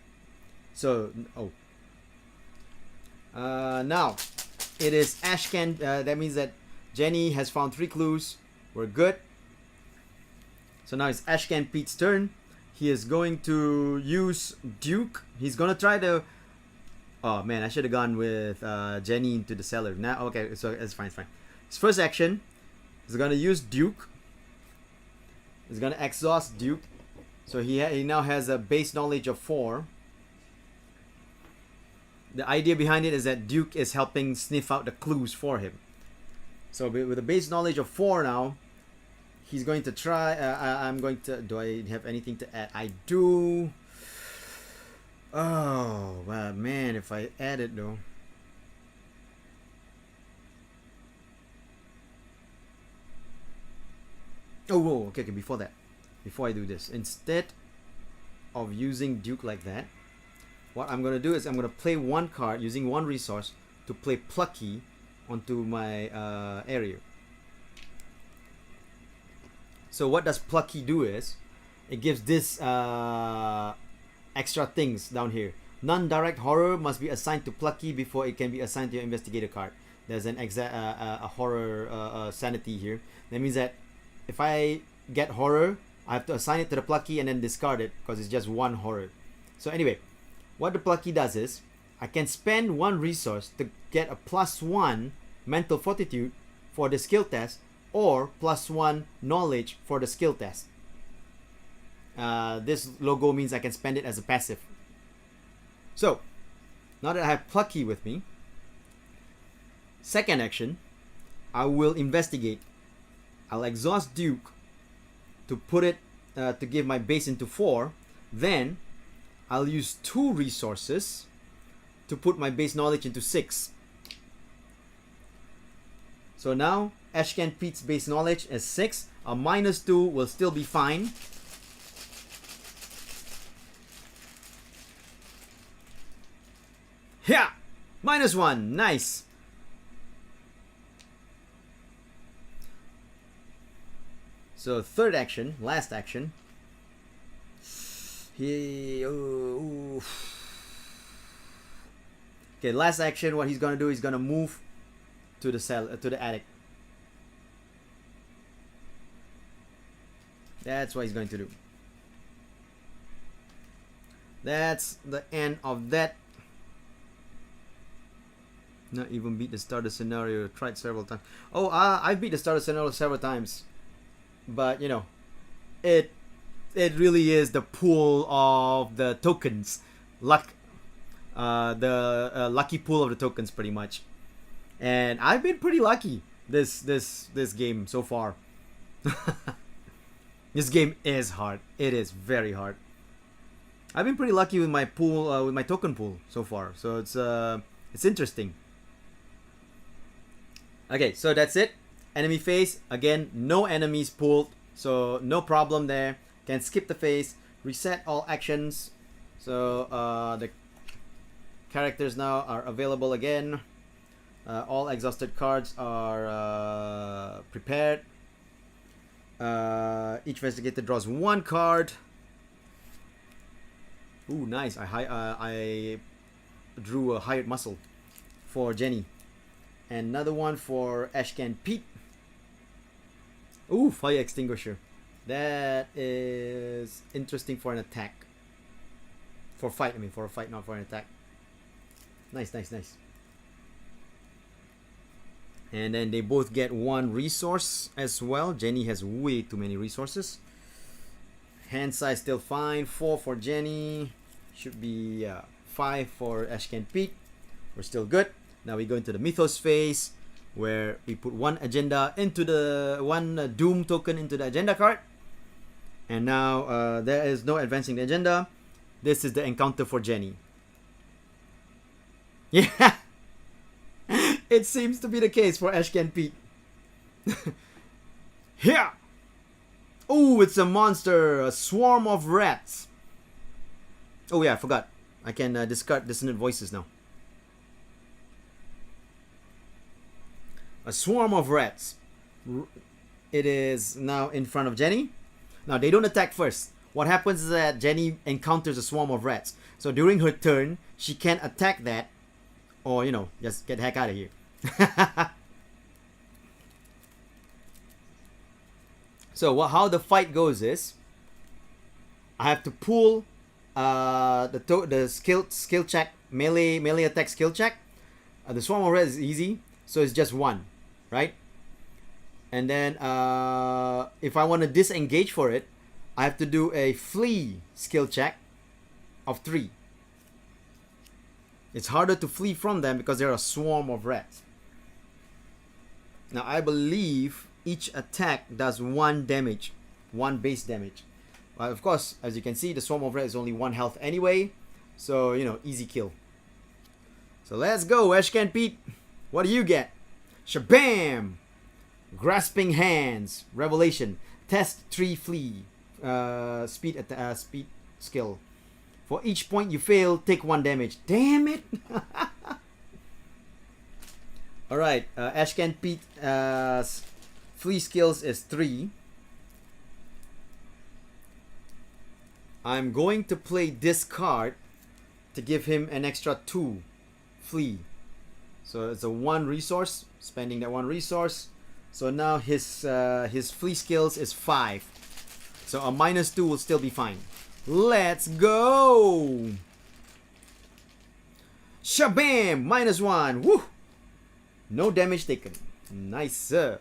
So, now it is Ashcan. That means that Jenny has found 3 clues. We're good. So now it's Ashcan Pete's turn. He is going to use Duke. He's gonna try to. Oh man, I should have gone with Jenny into the cellar. Now, okay, so it's fine, it's fine. His first action is gonna use Duke. He's gonna exhaust Duke. So he now has a base knowledge of 4. The idea behind it is that Duke is helping sniff out the clues for him. So with a base knowledge of 4 now, he's going to try. I'm going to. Do I have anything to add? I do. Oh well, man! If I add it though. Oh, whoa, okay. Before that, before I do this, instead of using Duke like that, what I'm gonna do is I'm gonna play 1 card using 1 resource to play Plucky onto my area. So what does Plucky do is, it gives this extra things down here. Non-direct horror must be assigned to Plucky before it can be assigned to your investigator card. There's an a horror sanity here. That means that if I get horror, I have to assign it to the Plucky and then discard it because it's just 1 horror. So anyway, what the Plucky does is, I can spend 1 resource to get a +1 mental fortitude for the skill test, or +1 knowledge for the skill test. This logo means I can spend it as a passive. So, now that I have Plucky with me, second action, I will investigate. I'll exhaust Duke to put it, to give my base into 4. Then, I'll use 2 resources to put my base knowledge into 6. So now, Ashcan Pete's base knowledge is 6. A -2 will still be fine. Yeah! -1. Nice. So third action, last action. Okay, last action. What he's gonna do? He's gonna move to the cell, to the attic. That's what he's going to do. That's the end of that. Not even beat the starter scenario. Tried several times. Oh, I beat the starter scenario several times, but you know, it really is the pool of the tokens, lucky pool of the tokens, pretty much. And I've been pretty lucky this game so far. This game is hard. It is very hard. I've been pretty lucky with my pool, with my token pool so far. So it's interesting. Okay, so that's it. Enemy phase. Again, no enemies pulled, so no problem there. Can skip the phase. Reset all actions. So the characters now are available again. All exhausted cards are prepared. Each investigator draws 1 card. Ooh, nice. I drew a hired muscle for Jenny. And another one for Ashcan Pete. Ooh, fire extinguisher. That is interesting for an attack. For fight, I mean, for a fight, not for an attack. Nice, nice, nice. And then they both get 1 resource as well. Jenny has way too many resources. Hand size still fine. 4 for Jenny. Should be 5 for Ashcan Pete. We're still good. Now we go into the Mythos Phase, where we put 1 agenda into the 1 Doom token into the agenda card. And now there is no advancing the agenda. This is the encounter for Jenny. Yeah. It seems to be the case for Ashcan Pete. Here! Oh, it's a monster! A swarm of rats! Oh yeah, I forgot. I can discard dissonant voices now. A swarm of rats. It is now in front of Jenny. Now, they don't attack first. What happens is that Jenny encounters a swarm of rats. So during her turn, she can attack that, or, you know, just get the heck out of here. So how the fight goes is, I have to pull the skill check, melee attack skill check. The swarm of rats is easy, so it's just 1, right? And then if I want to disengage for it, I have to do a flee skill check of 3. It's harder to flee from them because they're a swarm of rats. Now I believe each attack does 1 damage, 1 base damage. Well, of course, as you can see, the swarm of rats is only 1 health anyway, so you know, easy kill. So let's go, Ashcan Pete. What do you get? Shabam! Grasping Hands. Revelation. Test 3 flee. Speed skill. For each point you fail, take 1 damage. Damn it! Alright, Ashcan Pete flee skills is 3. I'm going to play this card to give him an extra 2 flee. So it's a 1 resource, spending that 1 resource. So now his flee skills is 5. So a -2 will still be fine. Let's go! Shabam! -1. Woo! No damage taken. Nice, sir.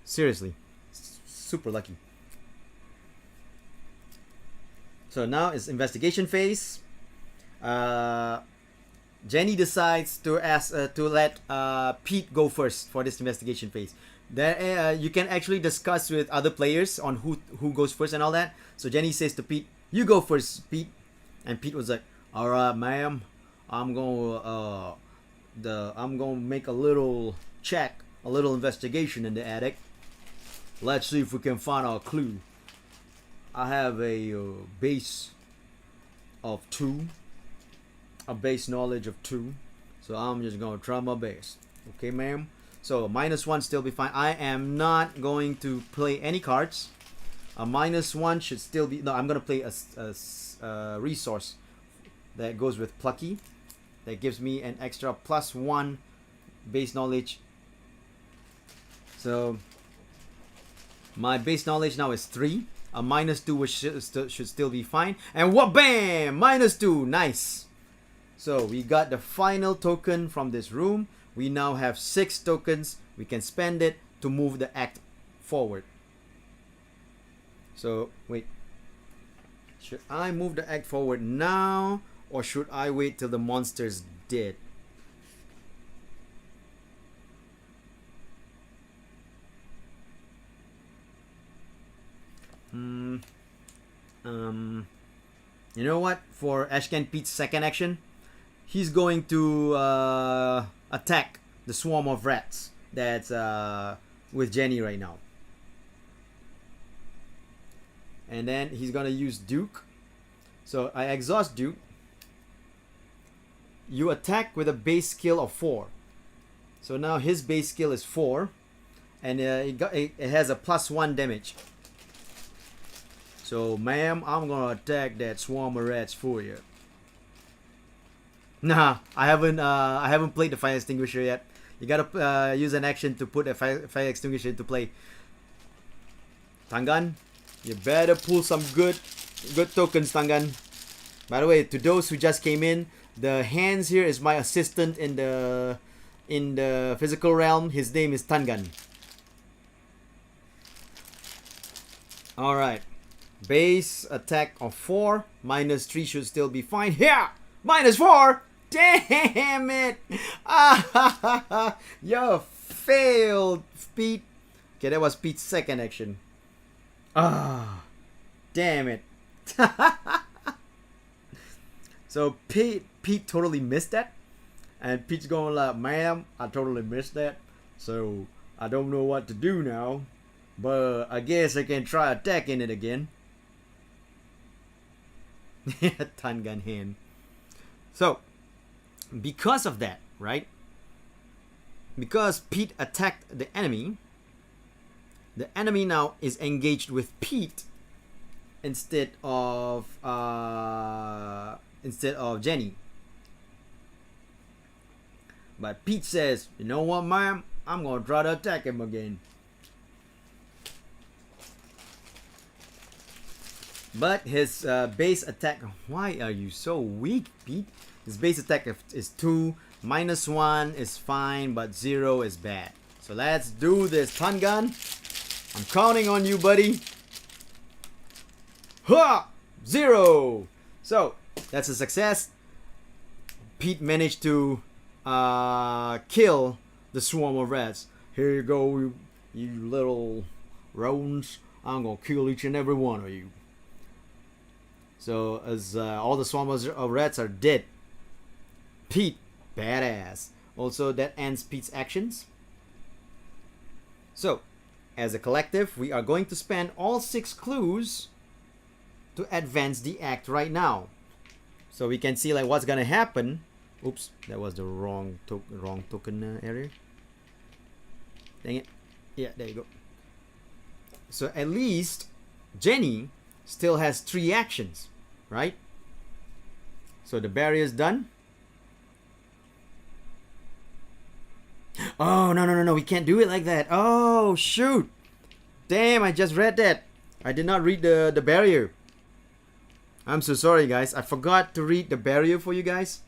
Seriously. Super lucky. So now it's investigation phase. Jenny decides to let Pete go first for this investigation phase. There, you can actually discuss with other players on who goes first and all that. So Jenny says to Pete, "You go first, Pete." And Pete was like, "All right, ma'am. I'm gonna make a little check, a little investigation in the attic. Let's see if we can find a clue. I have a base of 2, a base knowledge of 2. So I'm just gonna try my best. Okay, ma'am. So -1 still be fine. I am not going to play any cards. A -1 should still be. No, I'm gonna play a resource that goes with Plucky. That gives me an extra +1 base knowledge. So my base knowledge now is 3. A -2 which should still be fine. And what? Bam! -2. Nice. So we got the final token from this room. We now have 6 tokens. We can spend it to move the act forward. So wait. Should I move the act forward now, or should I wait till the monster's dead? You know what? For Ashcan Pete's second action, he's going to attack the swarm of rats that's with Jenny right now. And then he's gonna use Duke. So I exhaust Duke. You attack with a base skill of 4. So now his base skill is 4, and it has a +1 damage. So, ma'am, I'm gonna attack that swarm of rats for you. Nah, I haven't played the fire extinguisher yet. You gotta use an action to put a fire extinguisher into play. Tangan, you better pull some good tokens, Tangan. By the way, to those who just came in, the hands here is my assistant in the physical realm. His name is Tangan. All right. Base attack of 4. -3 should still be fine. Here! -4! Damn it! You failed, Pete. Okay, that was Pete's second action. Damn it. So Pete totally missed that. And Pete's going like, ma'am, I totally missed that. So I don't know what to do now. But I guess I can try attacking it again. Tangan hand. So, because of that, right? Because Pete attacked the enemy now is engaged with Pete instead of Jenny. But Pete says, you know what, ma'am? I'm gonna try to attack him again. But his base attack... Why are you so weak, Pete? His base attack is 2. -1 is fine, but 0 is bad. So let's do this, Tangan. I'm counting on you, buddy. Ha! 0! So, that's a success. Pete managed to kill the swarm of rats. Here you go, you little rodents. I'm gonna kill each and every one of you. So as all the swarms of rats are dead, Pete, badass. Also, that ends Pete's actions. So, as a collective, we are going to spend all 6 clues to advance the act right now. So we can see like what's gonna happen. Oops, that was the wrong token area. Dang it. Yeah, there you go. So at least Jenny still has 3 actions, right? So the barrier is done. Oh, no, we can't do it like that. Oh, shoot. Damn, I just read that. I did not read the barrier. I'm so sorry, guys. I forgot to read the barrier for you guys.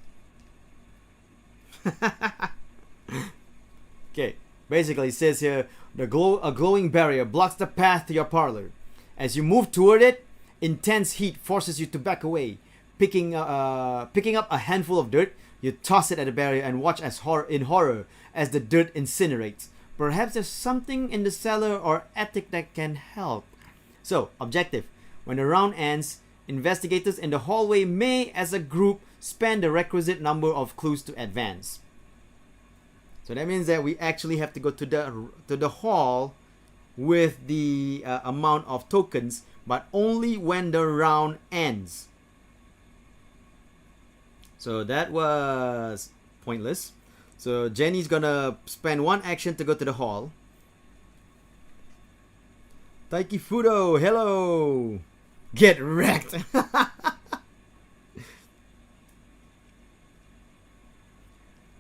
Okay, basically it says here, a glowing barrier blocks the path to your parlor. As you move toward it, intense heat forces you to back away. Picking up a handful of dirt, you toss it at the barrier and watch in horror as the dirt incinerates. Perhaps there's something in the cellar or attic that can help. So, objective. When the round ends, investigators in the hallway may, as a group, spend the requisite number of clues to advance. So that means that we actually have to go to the hall with the amount of tokens, but only when the round ends. So that was pointless. So Jenny's gonna spend one action to go to the hall. Taiki Fudo, hello! Get wrecked!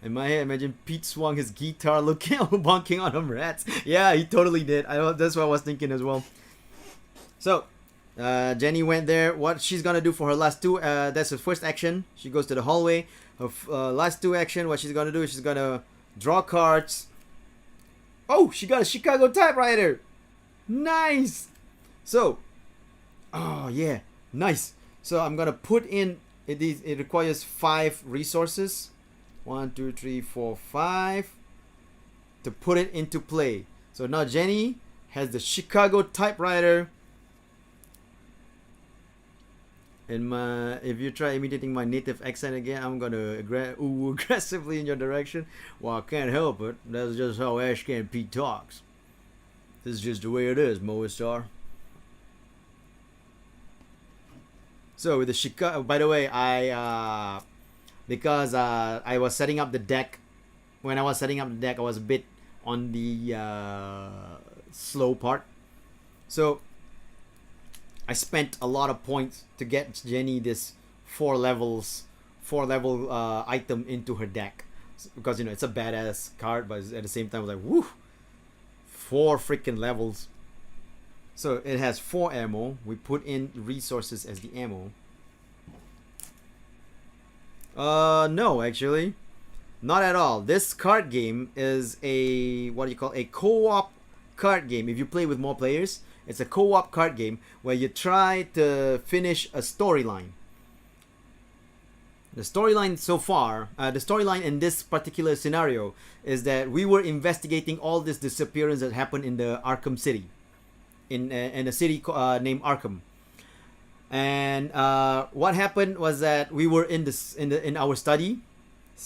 In my head, imagine Pete swung his guitar looking bonking on them rats. Yeah, he totally did. That's what I was thinking as well. So, Jenny went there. What she's gonna do for her last two, that's her first action. She goes to the hallway. Her last two action, what she's gonna do is she's gonna draw cards. Oh, she got a Chicago typewriter. Nice. So, oh yeah, nice. So I'm gonna put in, it requires 5 resources. 1, 2, 3, 4, 5 to put it into play. So now Jenny has the Chicago typewriter. And if you try imitating my native accent again, I'm gonna aggressively in your direction. Well, I can't help it. That's just how Ashcan Pete talks. This is just the way it is, Moistar. So with the Chicago, by the way, because I was setting up the deck. When I was setting up the deck, I was a bit on the slow part. So I spent a lot of points to get Jenny this 4 level item into her deck, because it's a badass card, but at the same time I was like, woo, 4 freaking levels. So it has 4 ammo. We put in resources as the ammo. No, actually, not at all. This card game is a co-op card game. If you play with more players, it's a co-op card game where you try to finish a storyline. The storyline so far, the storyline in this particular scenario is that we were investigating all this disappearance that happened in the Arkham City, in a city named Arkham. And what happened was that we were in our study,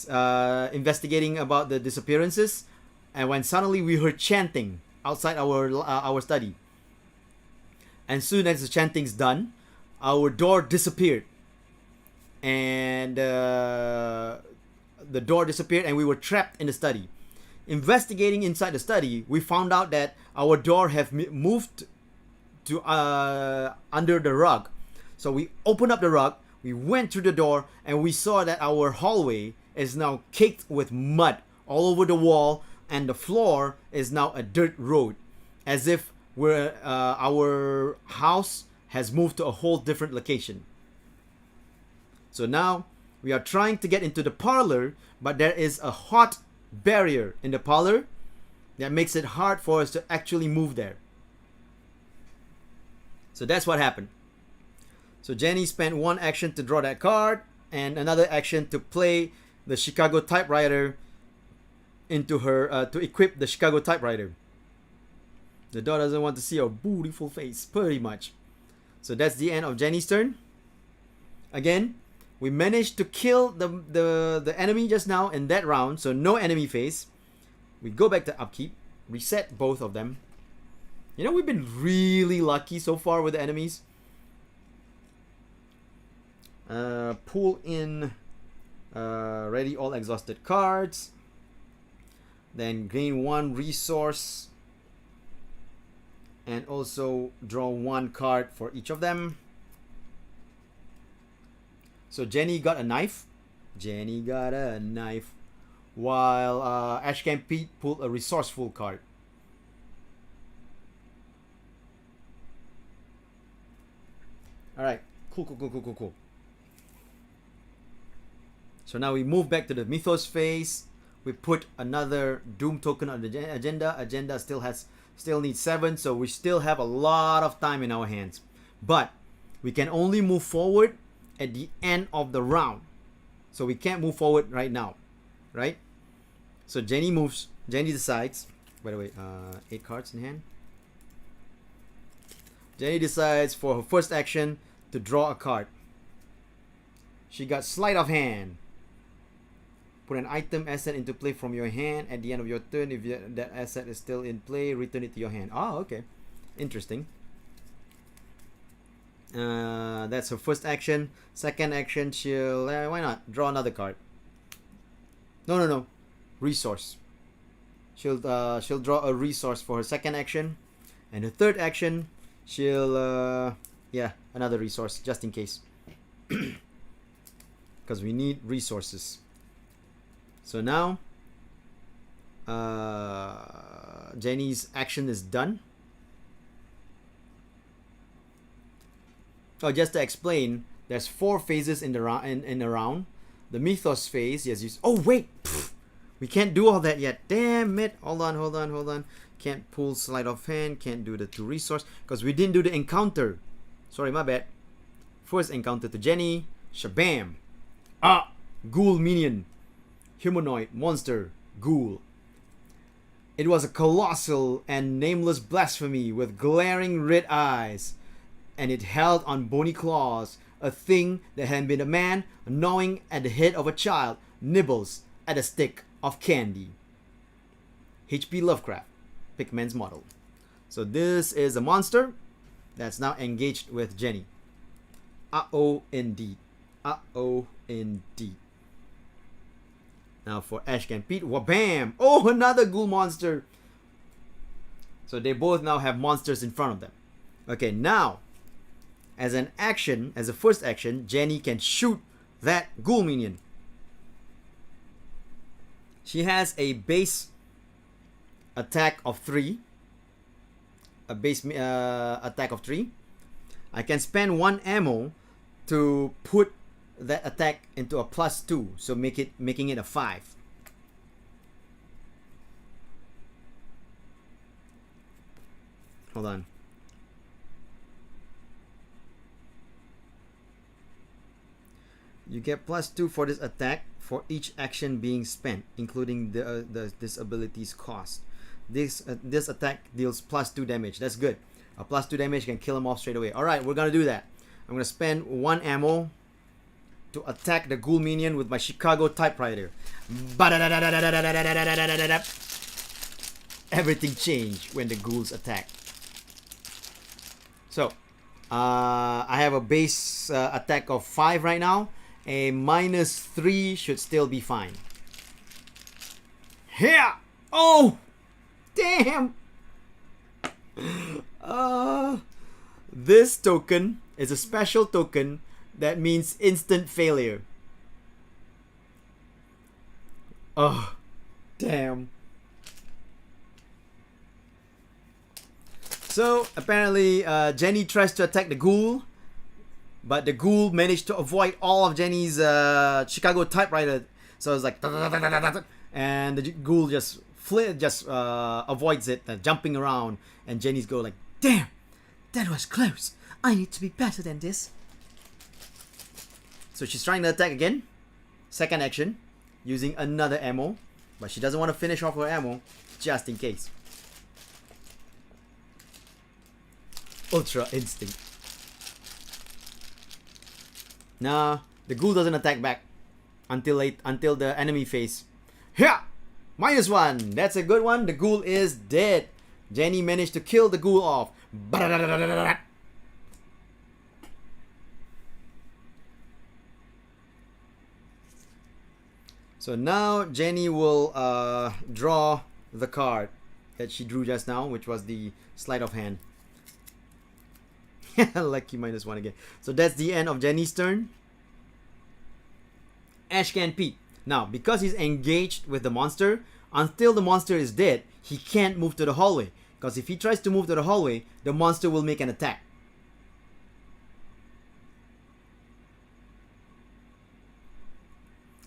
investigating about the disappearances, and when suddenly we heard chanting outside our study. And soon as the chanting's done, our door disappeared, and the door disappeared, and we were trapped in the study. Investigating inside the study, we found out that our door have moved to under the rug. So we opened up the rug, we went through the door, and we saw that our hallway is now caked with mud all over the wall, and the floor is now a dirt road, as if our house has moved to a whole different location. So now we are trying to get into the parlor, but there is a hot barrier in the parlor that makes it hard for us to actually move there. So that's what happened. So Jenny spent 1 action to draw that card and another action to play the Chicago typewriter into her, to equip the Chicago typewriter. The dog doesn't want to see our beautiful face, pretty much. So that's the end of Jenny's turn. Again, we managed to kill the enemy just now in that round, so no enemy phase. We go back to upkeep, reset both of them. We've been really lucky so far with the enemies. Pull in ready all exhausted cards. Then gain 1 resource. And also draw 1 card for each of them. So Jenny got a knife. While Ashcan Pete pulled a resourceful card. Alright, cool. So now we move back to the Mythos Phase. We put another Doom token on the agenda. Agenda still needs 7, so we still have a lot of time in our hands. But we can only move forward at the end of the round. So we can't move forward right now, right? So Jenny decides, by the way, 8 cards in hand. Jenny decides for her first action to draw a card. She got Sleight of Hand. Put an item asset into play from your hand at the end of your turn. If that asset is still in play, return it to your hand. Oh, okay. Interesting. That's her first action. Second action, she'll why not draw another card. No. Resource. She'll draw a resource for her second action, and her third action, she'll yeah, another resource just in case, because we need resources. So now, Jenny's action is done. Oh, just to explain, there's 4 phases in the in a round. The Mythos phase, yes. Oh wait. Pfft. We can't do all that yet. Damn it. Hold on. Can't pull sleight of hand. Can't do the 2 resource. Because we didn't do the encounter. Sorry, my bad. First encounter to Jenny. Shabam. Ghoul minion. Humanoid. Monster. Ghoul. It was a colossal and nameless blasphemy with glaring red eyes. And it held on bony claws. A thing that had been a man gnawing at the head of a child. Nibbles at a stick of candy. H.P. Lovecraft, Pigman's model. So this is a monster that's now engaged with Jenny. Indeed. Indeed. Now for Ash and Pete, wabam! Oh, another ghoul monster. So they both now have monsters in front of them. Okay, now as an action, as a first action, Jenny can shoot that ghoul minion. She has a base attack of 3. A base attack of 3. I can spend 1 ammo to put that attack into a +2, so making it a 5. Hold on. You get +2 for this attack for each action being spent, including this ability's cost. This attack deals +2 damage. That's good. A +2 damage can kill him off straight away. Alright, we're gonna do that. I'm gonna spend 1 ammo to attack the ghoul minion with my Chicago typewriter. Everything changed when the ghouls attack. So, I have a base attack of 5 right now. A -3 should still be fine. Here! Oh! Damn! This token is a special token that means instant failure. Oh, damn. So, apparently, Jenny tries to attack the ghoul, but the ghoul managed to avoid all of Jenny's Chicago typewriter. So it's like, and the ghoul just avoids it, jumping around, and Jenny's go like, damn, that was close. I need to be better than this. So she's trying to attack again. Second action, using another ammo, but she doesn't want to finish off her ammo, just in case. Ultra instinct. Nah, the ghoul doesn't attack back until the enemy phase. Yeah, -1. That's a good one. The ghoul is dead. Jenny managed to kill the ghoul off. So now Jenny will draw the card that she drew just now, which was the sleight of hand. Lucky -1 again. So that's the end of Jenny's turn. Ash can Pete. Now, because he's engaged with the monster, until the monster is dead, he can't move to the hallway. Because if he tries to move to the hallway, the monster will make an attack.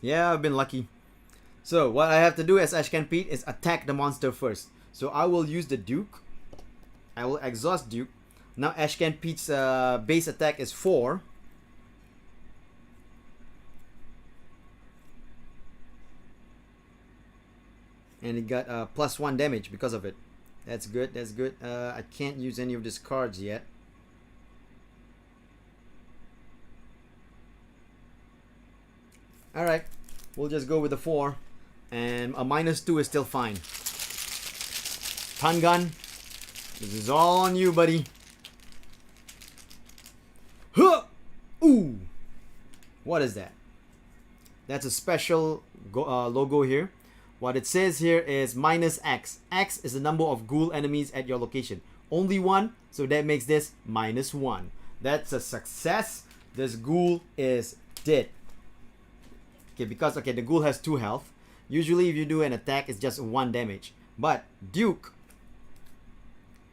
Yeah, I've been lucky. So, what I have to do as Ash can Pete is attack the monster first. So, I will use the Duke. I will exhaust Duke. Now Ash can Pete's base attack is 4. And it got +1 damage because of it. That's good, that's good. I can't use any of these cards yet. Alright, we'll just go with the 4. And a -2 is still fine. Ton gun, this is all on you, buddy. Huh! Ooh! What is that? That's a special logo here. What it says here is minus X. X is the number of ghoul enemies at your location. Only one, so that makes this -1. That's a success. This ghoul is dead. Okay, because the ghoul has 2 health. Usually if you do an attack, it's just 1 damage. But Duke,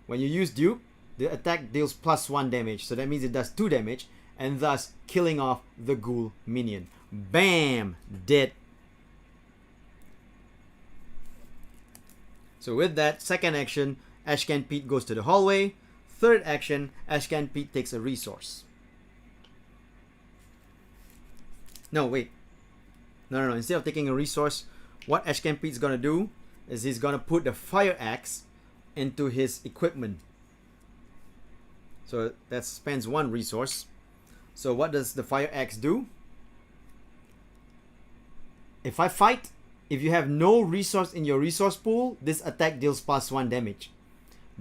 when you use Duke, the attack deals +1 damage. So that means it does 2 damage, and thus killing off the ghoul minion. Bam! Dead. So with that, second action, Ashcan Pete goes to the hallway. Third action, Ashcan Pete takes a resource. No, wait. No. Instead of taking a resource, what Ashcan Pete's gonna do is he's gonna put the fire axe into his equipment. So that spends 1 resource. So what does the fire axe do? If I fight, if you have no resource in your resource pool, this attack deals +1 damage.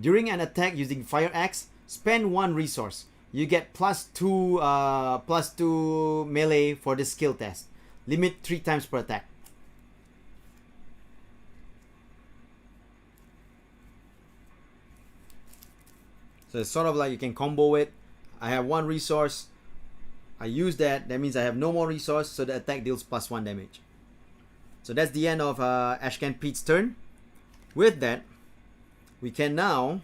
During an attack using fire axe, spend 1 resource. You get +2 melee for this skill test. Limit 3 times per attack. So it's sort of like you can combo it. I have 1 resource. I use that. That means I have no more resource, so the attack deals +1 damage. So that's the end of Ashcan Pete's turn. With that, we can now...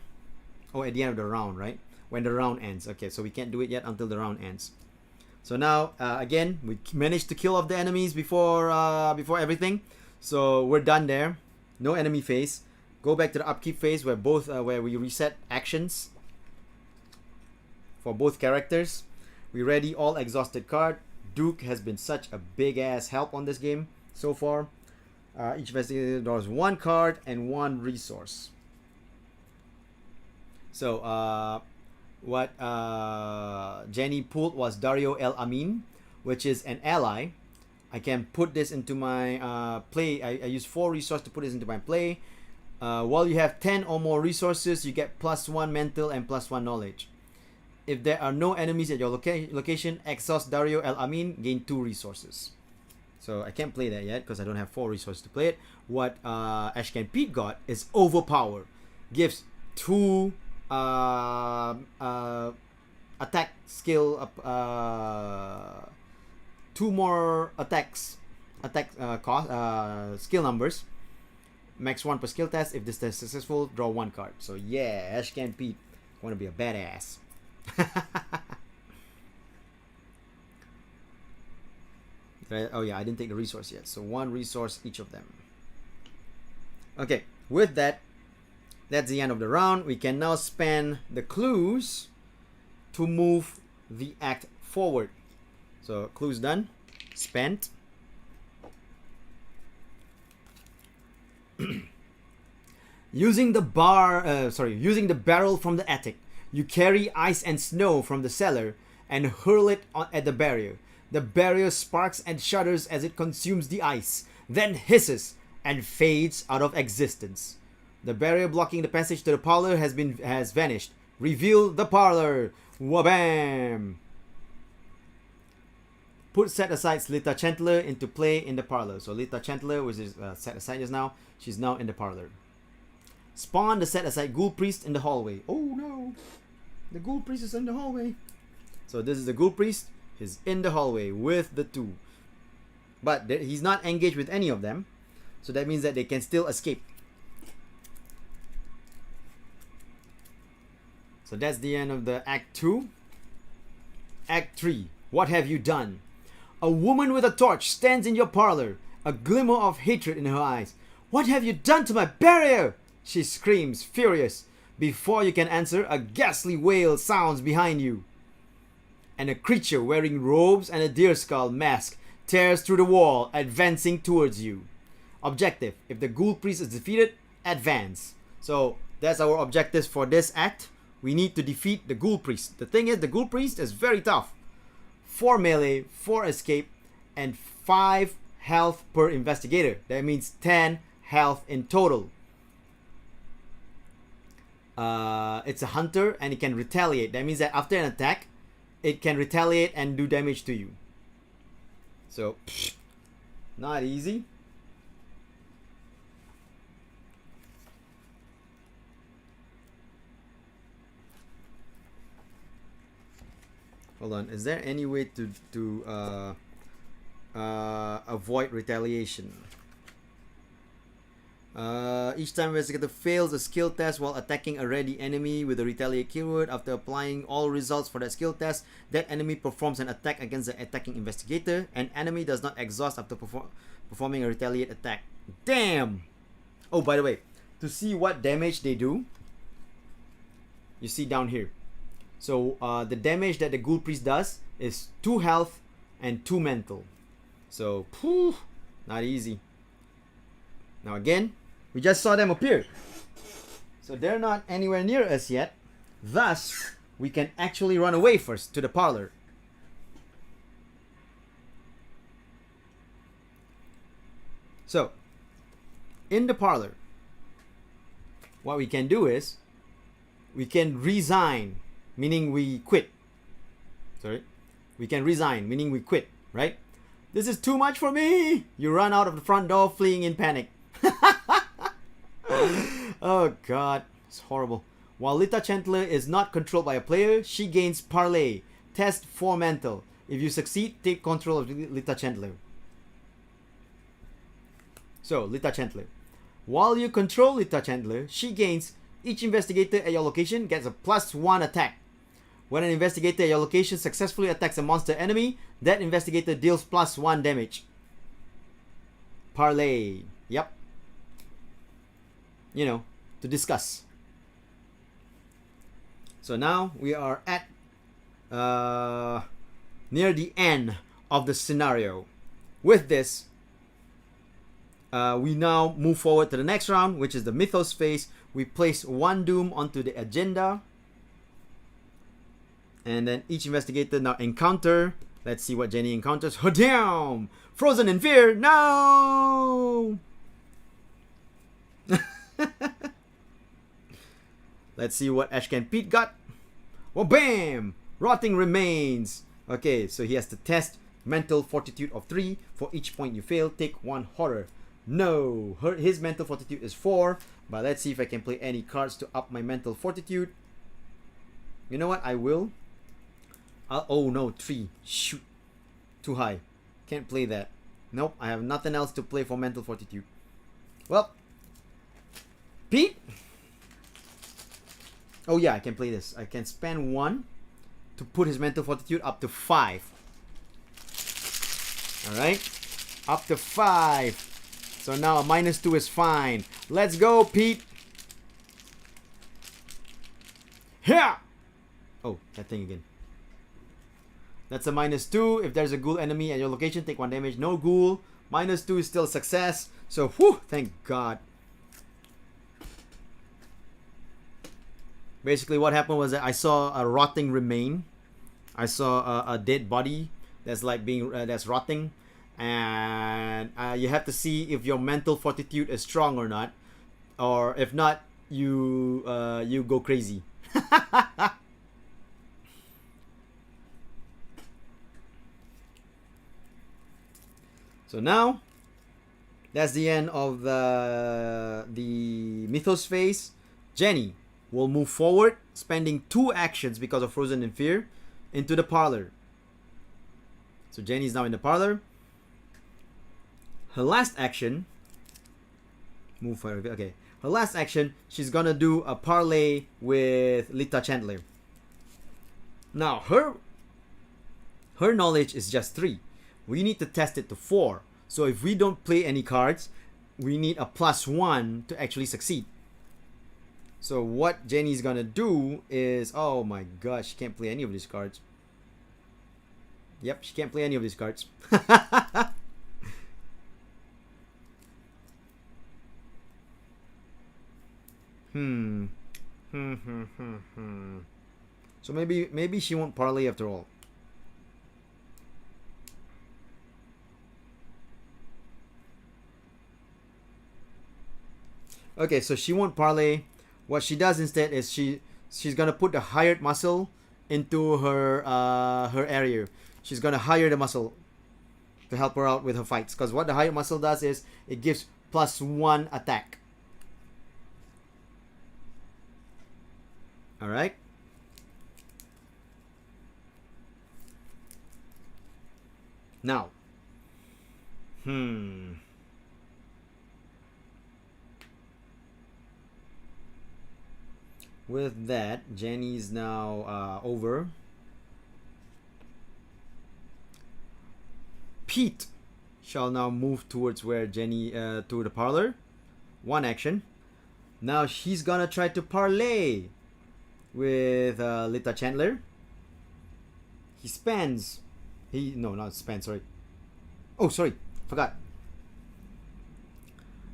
Oh, at the end of the round, right? When the round ends. Okay, so we can't do it yet until the round ends. So now, again, we managed to kill off the enemies before everything. So we're done there. No enemy phase. Go back to the upkeep phase where where we reset actions for both characters. We ready all exhausted card. Duke has been such a big ass help on this game so far. Each investigator draws 1 card and 1 resource. So what Jenny pulled was Dario El Amin, which is an ally. I can put this into my play. I use 4 resources to put this into my play. While you have 10 or more resources, you get +1 mental and +1 knowledge. If there are no enemies at your location, exhaust Dario El Amin, gain 2 resources. So I can't play that yet because I don't have 4 resources to play it. What Ashcan Pete got is Overpower. Gives 2 attack skill, 2 more skill numbers. Max 1 per skill test. If this test is successful, draw 1 card. So yeah, Ashcan Pete wanna be a badass. Oh yeah, I didn't take the resource yet. So 1 resource each of them. Okay, with that, that's the end of the round. We can now spend the clues to move the act forward. So clues done. Spent. Using the barrel from the attic, you carry ice and snow from the cellar and hurl it at the barrier. The barrier sparks and shudders as it consumes the ice, then hisses and fades out of existence. The barrier blocking the passage to the parlor has vanished. Reveal the parlor. Wabam! Put set aside Lita Chandler into play in the parlor. So Lita Chandler was set aside just now. She's now in the parlor. Spawn the set aside Ghoul Priest in the hallway. Oh no! The Ghoul Priest is in the hallway. So this is the Ghoul Priest. He's in the hallway with the 2. But he's not engaged with any of them. So that means that they can still escape. So that's the end of the Act 2. Act 3. What have you done? A woman with a torch stands in your parlor, a glimmer of hatred in her eyes. What have you done to my barrier? She screams, furious. Before you can answer, a ghastly wail sounds behind you. And a creature wearing robes and a deer skull mask tears through the wall, advancing towards you. Objective: if the Ghoul Priest is defeated, advance. So that's our objectives for this act. We need to defeat the Ghoul Priest. The thing is, the Ghoul Priest is very tough. 4 melee, 4 escape, and 5 health per investigator. That means 10 health in total. It's a hunter and it can retaliate. That means that after an attack, it can retaliate and do damage to you. So Not easy. Hold on. Is there any way to avoid retaliation? Each time investigator fails a skill test while attacking a ready enemy with a retaliate keyword, after applying all results for that skill test, that enemy performs an attack against the attacking investigator. An enemy does not exhaust after performing a retaliate attack. Damn! Oh, by the way, to see what damage they do, you see down here. So the damage that the Ghoul Priest does is 2 health and 2 mental. So, phew, not easy. Now again, we just saw them appear. So they're not anywhere near us yet. Thus, we can actually run away first to the parlor. So, in the parlor, what we can do is, we can resign, meaning we quit. Sorry. We can resign, meaning we quit, right? This is too much for me! You run out of the front door fleeing in panic. Oh god, it's horrible. While Lita Chandler is not controlled by a player, she gains Parlay. Test 4 mental. If you succeed, take control of Lita Chandler. So, Lita Chandler. While you control Lita Chandler, she gains, each investigator at your location gets a +1 attack. When an investigator at your location successfully attacks a monster enemy, that investigator deals +1 damage. Parlay. Yep. You know, to discuss. So now we are at near the end of the scenario. With this, we now move forward to the next round, which is the Mythos Phase. We place 1 doom onto the agenda. And then each investigator now encounter. Let's see what Jenny encounters. Damn! Frozen in fear! No! Let's see what Ashcan Pete got. Well, bam! Rotting remains. Okay, so he has to test mental fortitude of 3. For each point you fail, take 1 horror. No, his mental fortitude is 4. But let's see if I can play any cards to up my mental fortitude. You know what? I will. Oh no, 3. Shoot. Too high. Can't play that. Nope, I have nothing else to play for mental fortitude. Well, Pete. Oh yeah, I can play this. I can spend 1 to put his mental fortitude up to 5. Alright. Up to 5. So now a -2 is fine. Let's go, Pete. Here. Oh, that thing again. That's a -2. If there's a ghoul enemy at your location, take 1 damage. No ghoul. -2 is still a success. So, whew, thank God. Basically, what happened was that I saw a rotting remain. I saw a dead body that's like being that's rotting, and you have to see if your mental fortitude is strong or not, or if not, you go crazy. So now, that's the end of the Mythos Phase. Jenny will move forward, spending 2 actions because of Frozen in Fear, into the parlor. So Jenny is now in the parlor. Her last action, move forward. Okay, her last action, she's gonna do a parlay with Lita Chandler. Now her knowledge is just 3. We need to test it to 4. So if we don't play any cards, we need a +1 to actually succeed. So what Jenny's gonna do is, oh my gosh, she can't play any of these cards. Yep, she can't play any of these cards. So maybe she won't parlay after all. Okay, so she won't parlay. What she does instead is she's gonna put the hired muscle into her her area. She's gonna hire the muscle. to help her out with her fights. Because what the hired muscle does is it gives +1 attack. Alright. Now. With that, Jenny's now over. Pete shall now move towards where Jenny, to the parlor. 1 action. Now she's gonna try to parlay with Lita Chandler. He spends. No, not spend, sorry. Oh, sorry. Forgot.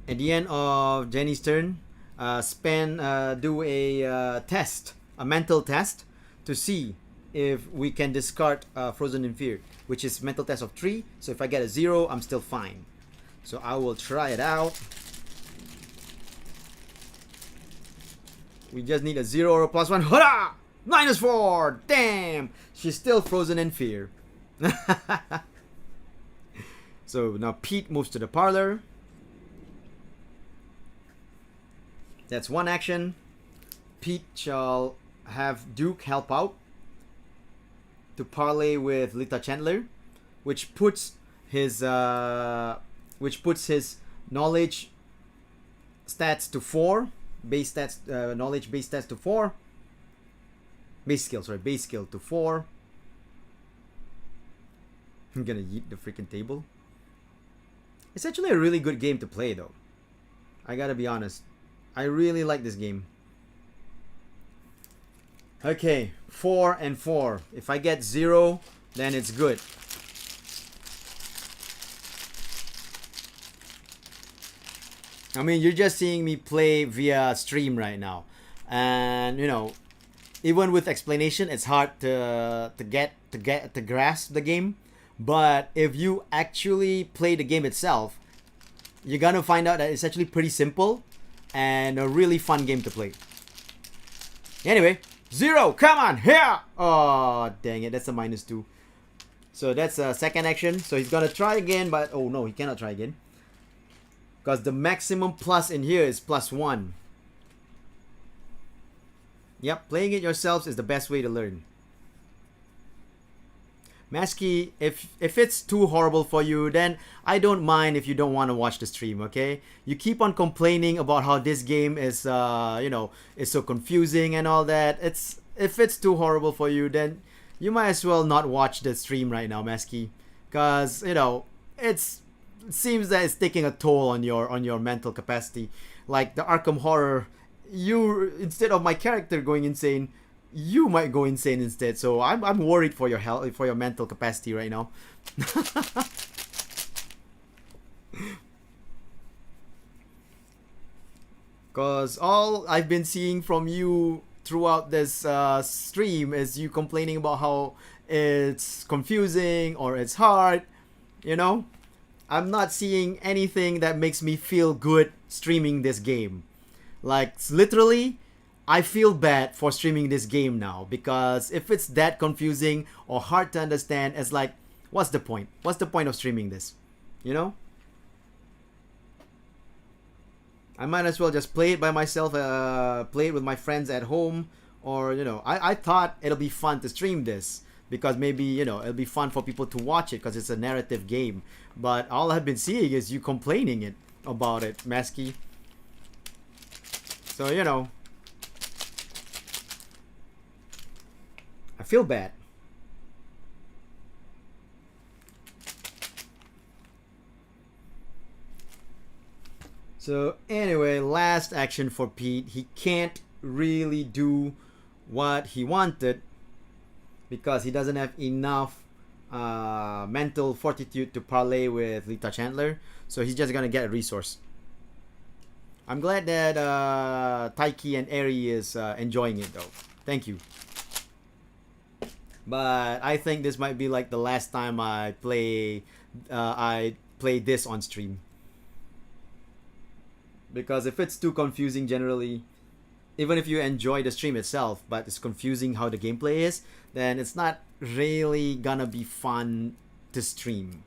At the end of Jenny's turn, do a test, a mental test, to see if we can discard Frozen in Fear, which is mental test of 3. So if I get a 0, I'm still fine. So I will try it out. We just need a 0 or a +1. Hurrah! -4! Damn! She's still Frozen in Fear. So now Pete moves to the parlor. That's 1 action. Pete shall have Duke help out to parlay with Lita Chandler, which puts his knowledge stats to 4. Base stats, knowledge base stats to 4. Base skill to 4. I'm gonna yeet the freaking table. It's actually a really good game to play, though. I gotta be honest. I really like this game. Okay, 4 and 4. If I get 0, then it's good. I mean, you're just seeing me play via stream right now, and you know, even with explanation, it's hard to grasp the game. But if you actually play the game itself, you're gonna find out that it's actually pretty simple and a really fun game to play. Anyway, 0, come on, here! Oh, dang it, that's a -2. So that's a second action. So he's gonna try again, but oh no, he cannot try again. Because the maximum plus in here is +1. Yep, playing it yourselves is the best way to learn. Masky, if it's too horrible for you, then I don't mind if you don't want to watch the stream, okay? You keep on complaining about how this game is, is so confusing and all that. If it's too horrible for you, then you might as well not watch the stream right now, Masky. Because, it seems that it's taking a toll on your mental capacity. Like the Arkham horror, instead of my character going insane, you might go insane instead. So I'm worried for your health, for your mental capacity right now. Cause all I've been seeing from you throughout this stream is you complaining about how it's confusing or it's hard. I'm not seeing anything that makes me feel good streaming this game. Like literally, I feel bad for streaming this game now, because if it's that confusing or hard to understand, it's like, what's the point? What's the point of streaming this? I might as well just play it by myself, play it with my friends at home, or I thought it'll be fun to stream this because maybe it'll be fun for people to watch it because it's a narrative game. But all I've been seeing is you complaining about it, Masky. So I feel bad. So anyway, last action for Pete. He can't really do what he wanted because he doesn't have enough mental fortitude to parlay with Lita Chandler. So he's just gonna get a resource. I'm glad that Taiki and Eri is enjoying it though. Thank you. But I think this might be like the last time I play this on stream. Because if it's too confusing generally, even if you enjoy the stream itself, but it's confusing how the gameplay is, then it's not really gonna be fun to stream.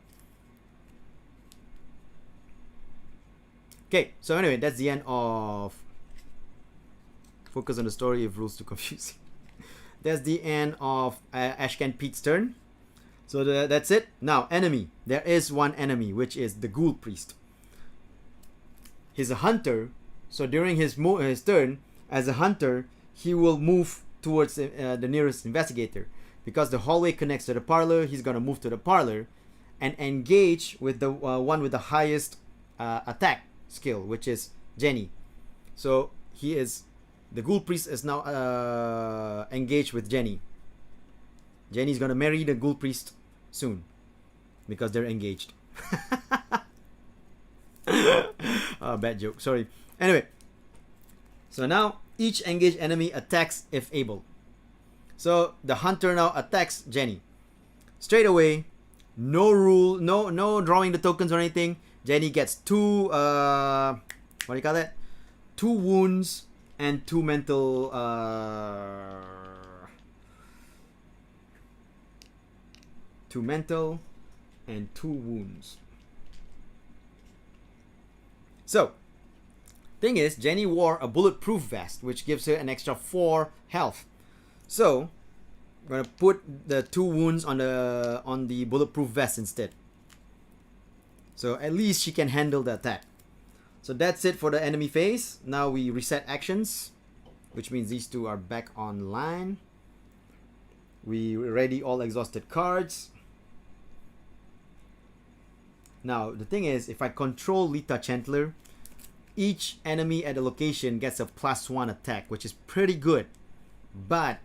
Okay, so anyway, that's the end of focus on the story if rules too confusing. That's the end of Ashcan Pete's turn. So that's it. Now, enemy. There is one enemy, which is the Ghoul Priest. He's a hunter, so during his turn, as a hunter, he will move towards the nearest investigator. Because the hallway connects to the parlor, he's gonna move to the parlor and engage with the one with the highest attack skill, which is Jenny. So the Ghoul Priest is now engaged with Jenny. Jenny's gonna marry the Ghoul Priest soon because they're engaged. Bad joke, sorry. Anyway, so now each engaged enemy attacks if able. So the hunter now attacks Jenny. Straight away, no drawing the tokens or anything. Jenny gets two what do you call that? 2 wounds and 2 mental 2 mental and 2 wounds. So, thing is, Jenny wore a bulletproof vest, which gives her an extra 4 health. So, I'm gonna put the 2 wounds on the bulletproof vest instead. So at least she can handle the attack. So that's it for the enemy phase. Now we reset actions, which means these 2 are back online. We ready all exhausted cards. Now the thing is, if I control Lita Chandler, each enemy at a location gets a +1 attack, which is pretty good. But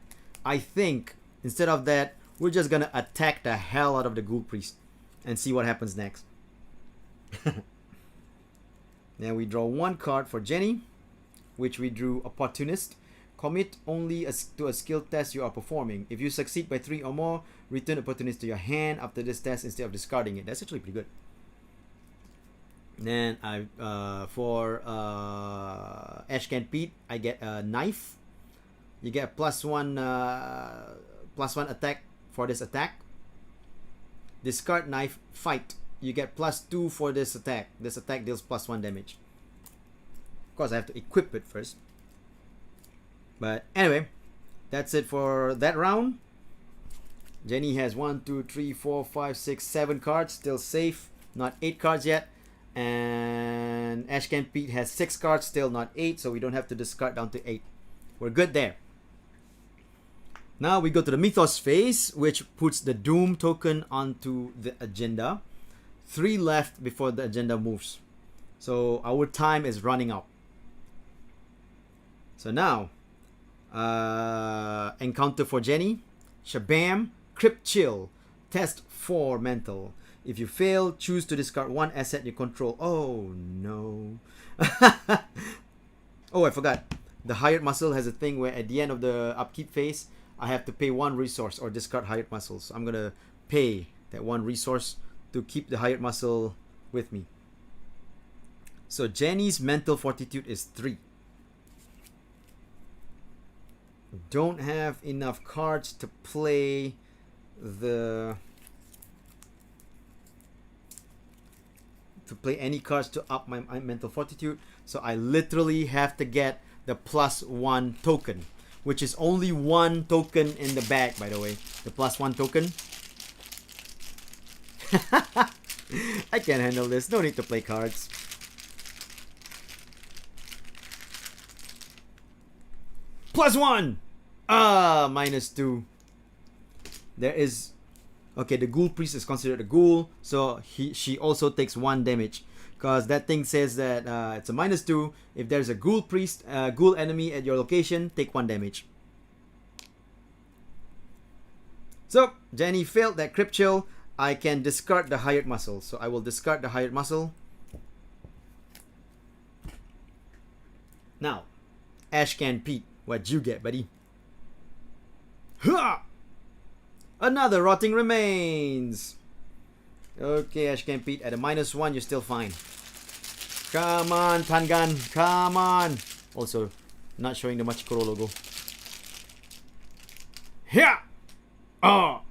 I think instead of that, we're just gonna attack the hell out of the Ghoul Priest and see what happens next. Then we draw 1 card for Jenny, which we drew Opportunist. Commit only to a skill test you are performing. If you succeed by 3 or more, return Opportunist to your hand after this test instead of discarding it. That's actually pretty good. Then for Ashcan Pete, I get a knife. You get a +1 attack for this attack. Discard knife, fight. You get +2 for this attack. This attack deals +1 damage. Of course, I have to equip it first. But anyway, that's it for that round. Jenny has 1, 2, 3, 4, 5, 6, 7 cards. Still safe. Not 8 cards yet. And Ashcan Pete has 6 cards. Still not 8. So we don't have to discard down to 8. We're good there. Now we go to the Mythos Phase, which puts the Doom token onto the agenda. 3 left before the agenda moves. So our time is running out. So now, encounter for Jenny. Shabam, Crypt Chill. Test 4 mental. If you fail, choose to discard 1 asset you control. Oh no. Oh, I forgot. The Hired Muscle has a thing where at the end of the upkeep phase, I have to pay 1 resource or discard Hired Muscle. So I'm going to pay that 1 resource to keep the Hired Muscle with me. So Jenny's mental fortitude is 3. Don't have enough cards to play any cards to up my mental fortitude. So I literally have to get the +1 token, which is only 1 token in the bag, by the way. The +1 token. I can't handle this. No need to play cards. +1! -2. There is... Okay, the Ghoul Priest is considered a ghoul, so she also takes 1 damage. Because that thing says that it's a -2. If there's a Ghoul Priest, ghoul enemy at your location, take 1 damage. So, Jenny failed that Crypt Chill. I can discard the Hired Muscle. So I will discard the Hired Muscle. Now, Ashcan Pete, what'd you get, buddy? Ha! Another Rotting Remains. Okay, Ashcan Pete, at a -1, you're still fine. Come on, Tangan. Come on. Also, not showing the Machikoro logo. Here! Oh!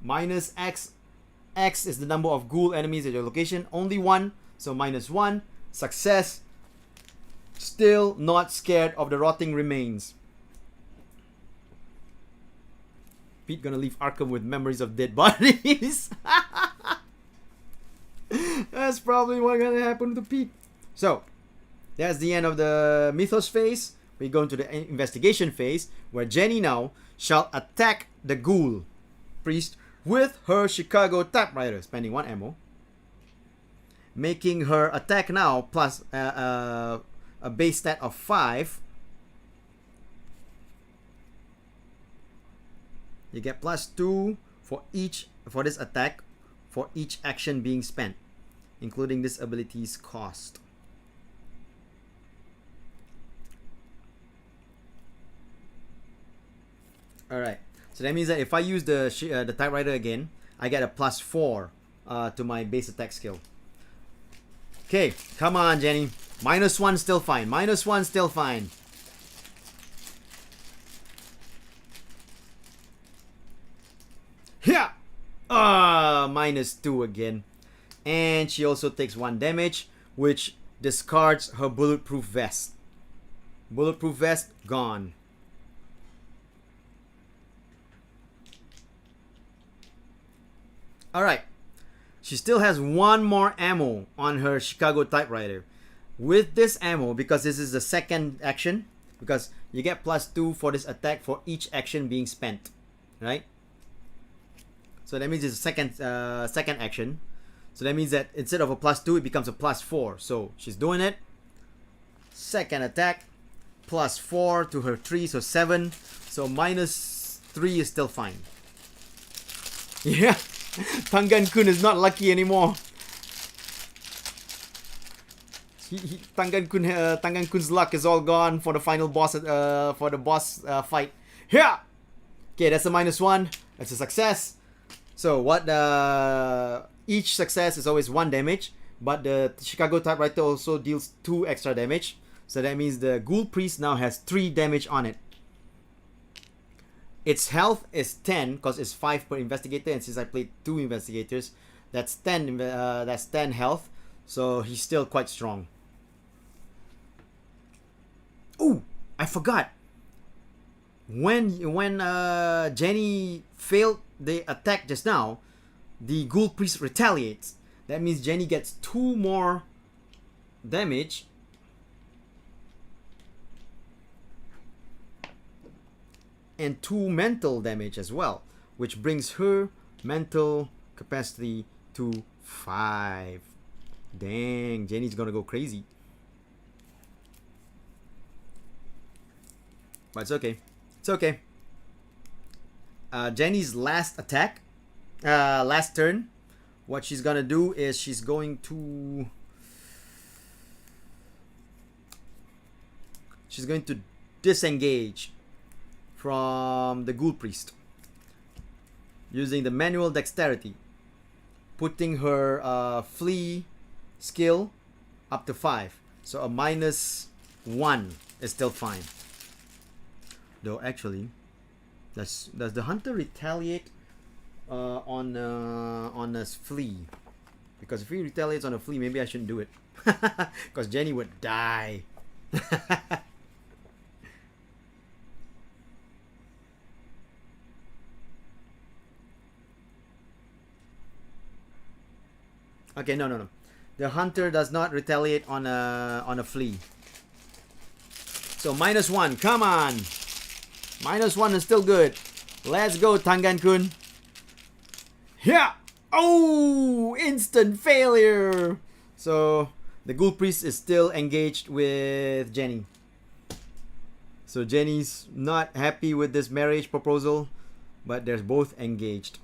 -X. X is the number of ghoul enemies at your location. Only 1, so -1. Success. Still not scared of the rotting remains. Pete gonna leave Arkham with memories of dead bodies. That's probably what's gonna happen to Pete. So, that's the end of the Mythos phase. We go into the investigation phase, where Jenny now shall attack the Ghoul Priest with her Chicago typewriter, spending 1 ammo, making her attack now plus a base stat of 5. You get +2 for this attack for each action being spent, including this ability's cost. Alright, so that means that if I use the typewriter again, I get a +4 to my base attack skill. Okay, come on, Jenny. -1 still fine. -1 still fine. Yeah! -2 again. And she also takes 1 damage, which discards her bulletproof vest. Bulletproof vest gone. Alright. She still has 1 more ammo on her Chicago typewriter. With this ammo, because this is the second action, because you get +2 for this attack for each action being spent, right? So that means it's a second action. So that means that instead of a +2, it becomes a +4. So she's doing it. Second attack, +4 to her 3, so 7. So -3 is still fine. Yeah, Tangan-kun is not lucky anymore. Tangan-kun's luck is all gone for the final boss, for the boss fight. Yeah. Okay, that's a -1. That's a success. So what? Each success is always 1 damage, but the Chicago typewriter also deals 2 extra damage. So that means the Ghoul Priest now has 3 damage on it. Its health is 10 because it's 5 per investigator, and since I played 2 investigators, that's 10. That's 10 health. So he's still quite strong. Oh, I forgot. When Jenny failed the attack just now, the Ghoul Priest retaliates. That means Jenny gets 2 more damage. And 2 mental damage as well, which brings her mental capacity to 5. Dang, Jenny's gonna go crazy. But it's okay. It's okay. Jenny's last attack, last turn, what she's gonna do is she's going to disengage from the Ghoul Priest using the manual dexterity, putting her flee skill up to 5. So a -1 is still fine. Though actually, does the hunter retaliate on a flee? Because if he retaliates on a flee, maybe I shouldn't do it. Because Jenny would die. Okay, no. The hunter does not retaliate on a flee. So -1, come on. -1 is still good. Let's go, Tangan-kun. Yeah. Oh, instant failure. So the Ghoul Priest is still engaged with Jenny. So Jenny's not happy with this marriage proposal, but they're both engaged.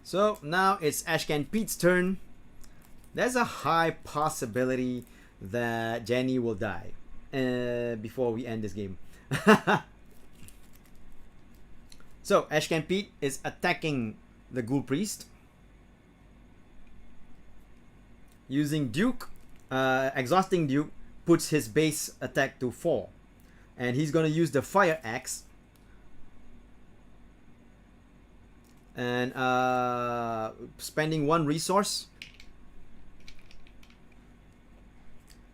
So now it's Ashcan Pete's turn. There's a high possibility that Jenny will die before we end this game. So Ashcan Pete is attacking the Ghoul Priest using Duke. Exhausting Duke puts his base attack to 4, and he's gonna use the fire axe and spending 1 resource.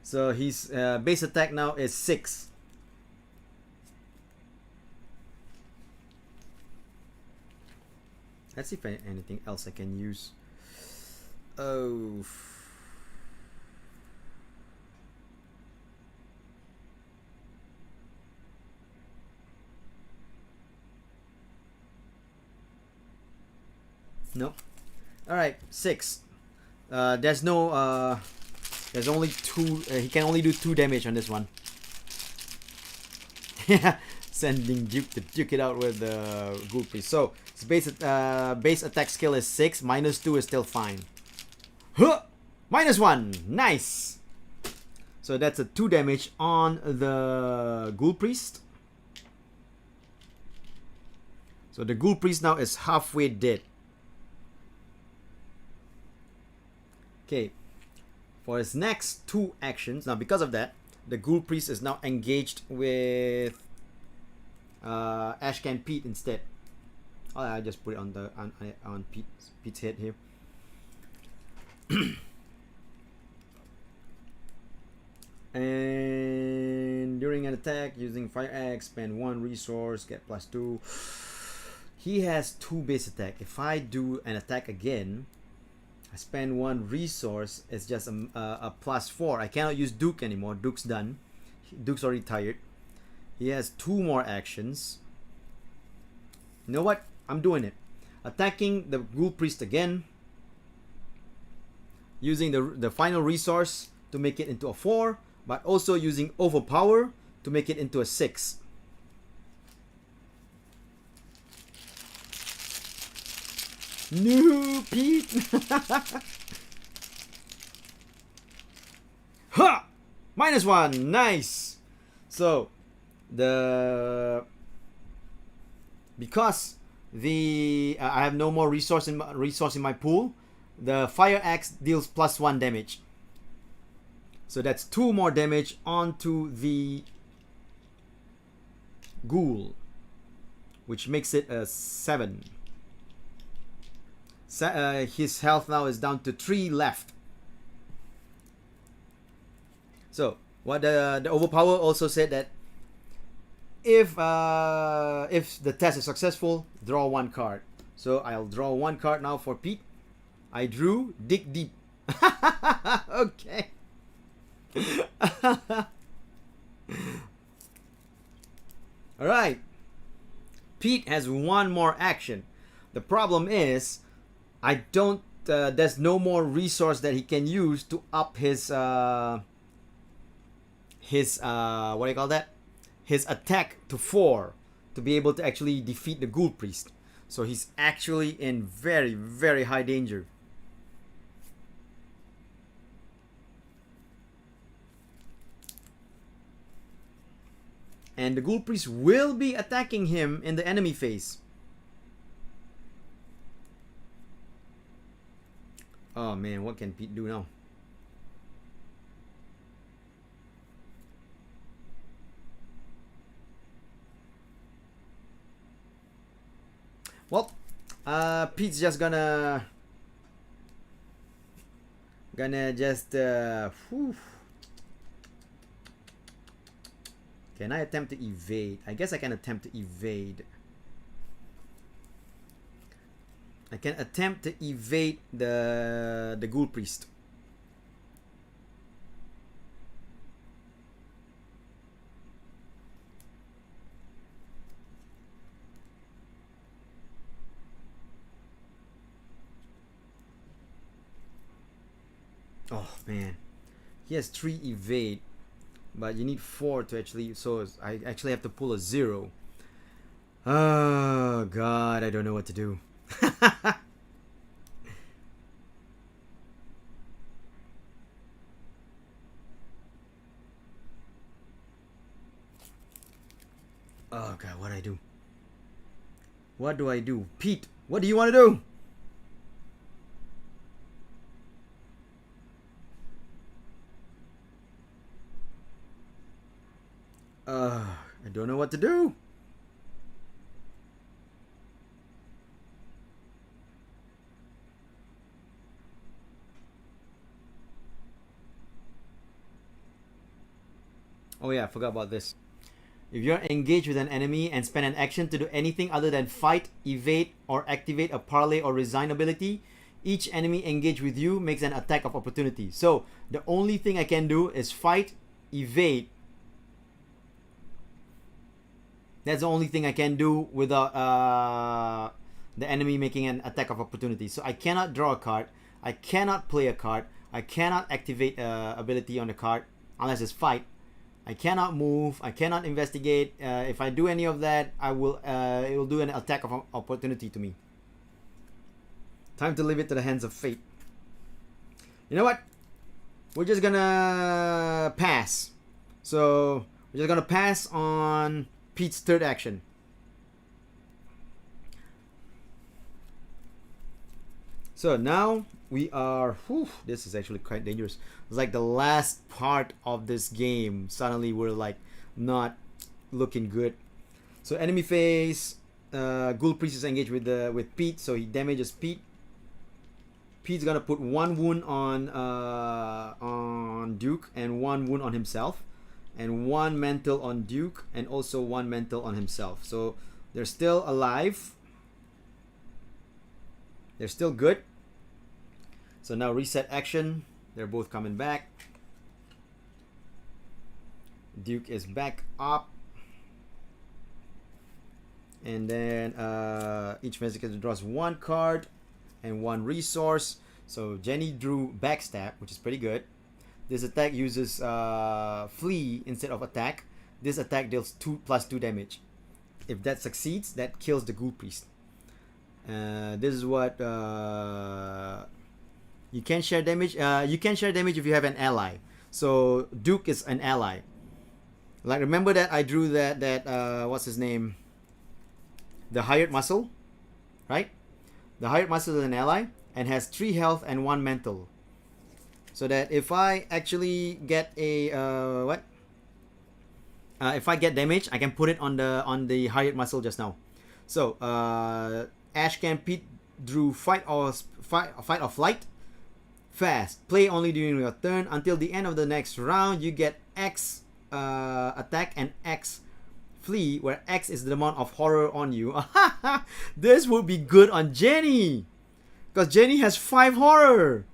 So his base attack now is 6. Let's see if anything else I can use. Oh. Nope. Alright, 6. There's no there's only 2, he can only do 2 damage on this one. Yeah, sending Duke to duke it out with the Ghoul Priest. So his base attack skill is 6, -2 is still fine. Huh! -1, nice. So that's a 2 damage on the Ghoul Priest. So the Ghoul Priest now is halfway dead. Okay, for his next 2 actions, now because of that, the Ghoul Priest is now engaged with Ashcan Pete instead. Oh, I just put it on the on Pete's head here. And during an attack using Fire Axe, spend 1 resource, get +2. He has 2 base attack. If I do an attack again, I spend 1 resource, it's just a +4. I cannot use Duke anymore. Duke's done. Duke's already tired. He has 2 more actions. You know what? I'm doing it. Attacking the Ghoul Priest again. Using the final resource to make it into a 4. But also using Overpower to make it into a 6. No, Pete! Ha! -1, nice! So, because I have no more resource in my pool, the Fire Axe deals +1 damage. So that's 2 more damage onto the Ghoul, which makes it a 7. His health now is down to 3 left. So what the Overpower also said that if the test is successful, draw 1 card. So I'll draw 1 card now for Pete. I drew Dig Deep. Okay. Alright. Pete has 1 more action. The problem is there's no more resource that he can use to up his what do you call that? His attack to 4 to be able to actually defeat the Ghoul Priest. So he's actually in very, very high danger. And the Ghoul Priest will be attacking him in the enemy phase. Oh man, what can Pete do now? Well, Pete's just gonna just whew. Can I attempt to evade? I guess I can attempt to evade. I can attempt to evade the Ghoul Priest. Oh man, he has 3 evade, but you need 4 to actually. So I actually have to pull a 0. Oh god, I don't know what to do. Oh god, what do I do? What do I do? Pete, what do you want to do? I don't know what to do. Oh yeah, I forgot about this. If you're engaged with an enemy and spend an action to do anything other than fight, evade, or activate a parlay or resign ability, each enemy engaged with you makes an attack of opportunity. So the only thing I can do is fight, evade. That's the only thing I can do without the enemy making an attack of opportunity. So I cannot draw a card. I cannot play a card. I cannot activate ability on the card unless it's fight. I cannot move. I cannot investigate. If I do any of that, I will. It will do an attack of opportunity to me. Time to leave it to the hands of fate. You know what? We're just gonna pass. So we're just gonna pass on Pete's third action. So now we are. Whew, this is actually quite dangerous. It's like the last part of this game. Suddenly we're like not looking good. So enemy phase. Ghoul Priest is engaged with Pete, so he damages Pete. Pete's gonna put 1 wound on Duke and 1 wound on himself, and 1 mental on Duke and also 1 mental on himself. So they're still alive. They're still good. So now reset action. They're both coming back. Duke is back up. And then each investigator draws 1 card and 1 resource. So Jenny drew Backstab, which is pretty good. This attack uses Flee instead of attack. This attack deals 2 + 2 damage. If that succeeds, that kills the Ghoul Priest. This is what you can share damage. You can share damage if you have an ally. So Duke is an ally. Like, remember that I drew that what's his name? The Hired Muscle, right? The Hired Muscle is an ally and has 3 health and 1 mental. So that if I actually get a if I get damage, I can put it on the Hired Muscle just now. So Ashcan Pete drew fight or flight. Fast. Play only during your turn. Until the end of the next round, you get X attack and X flee, where X is the amount of horror on you. This would be good on Jenny, because Jenny has 5 horror.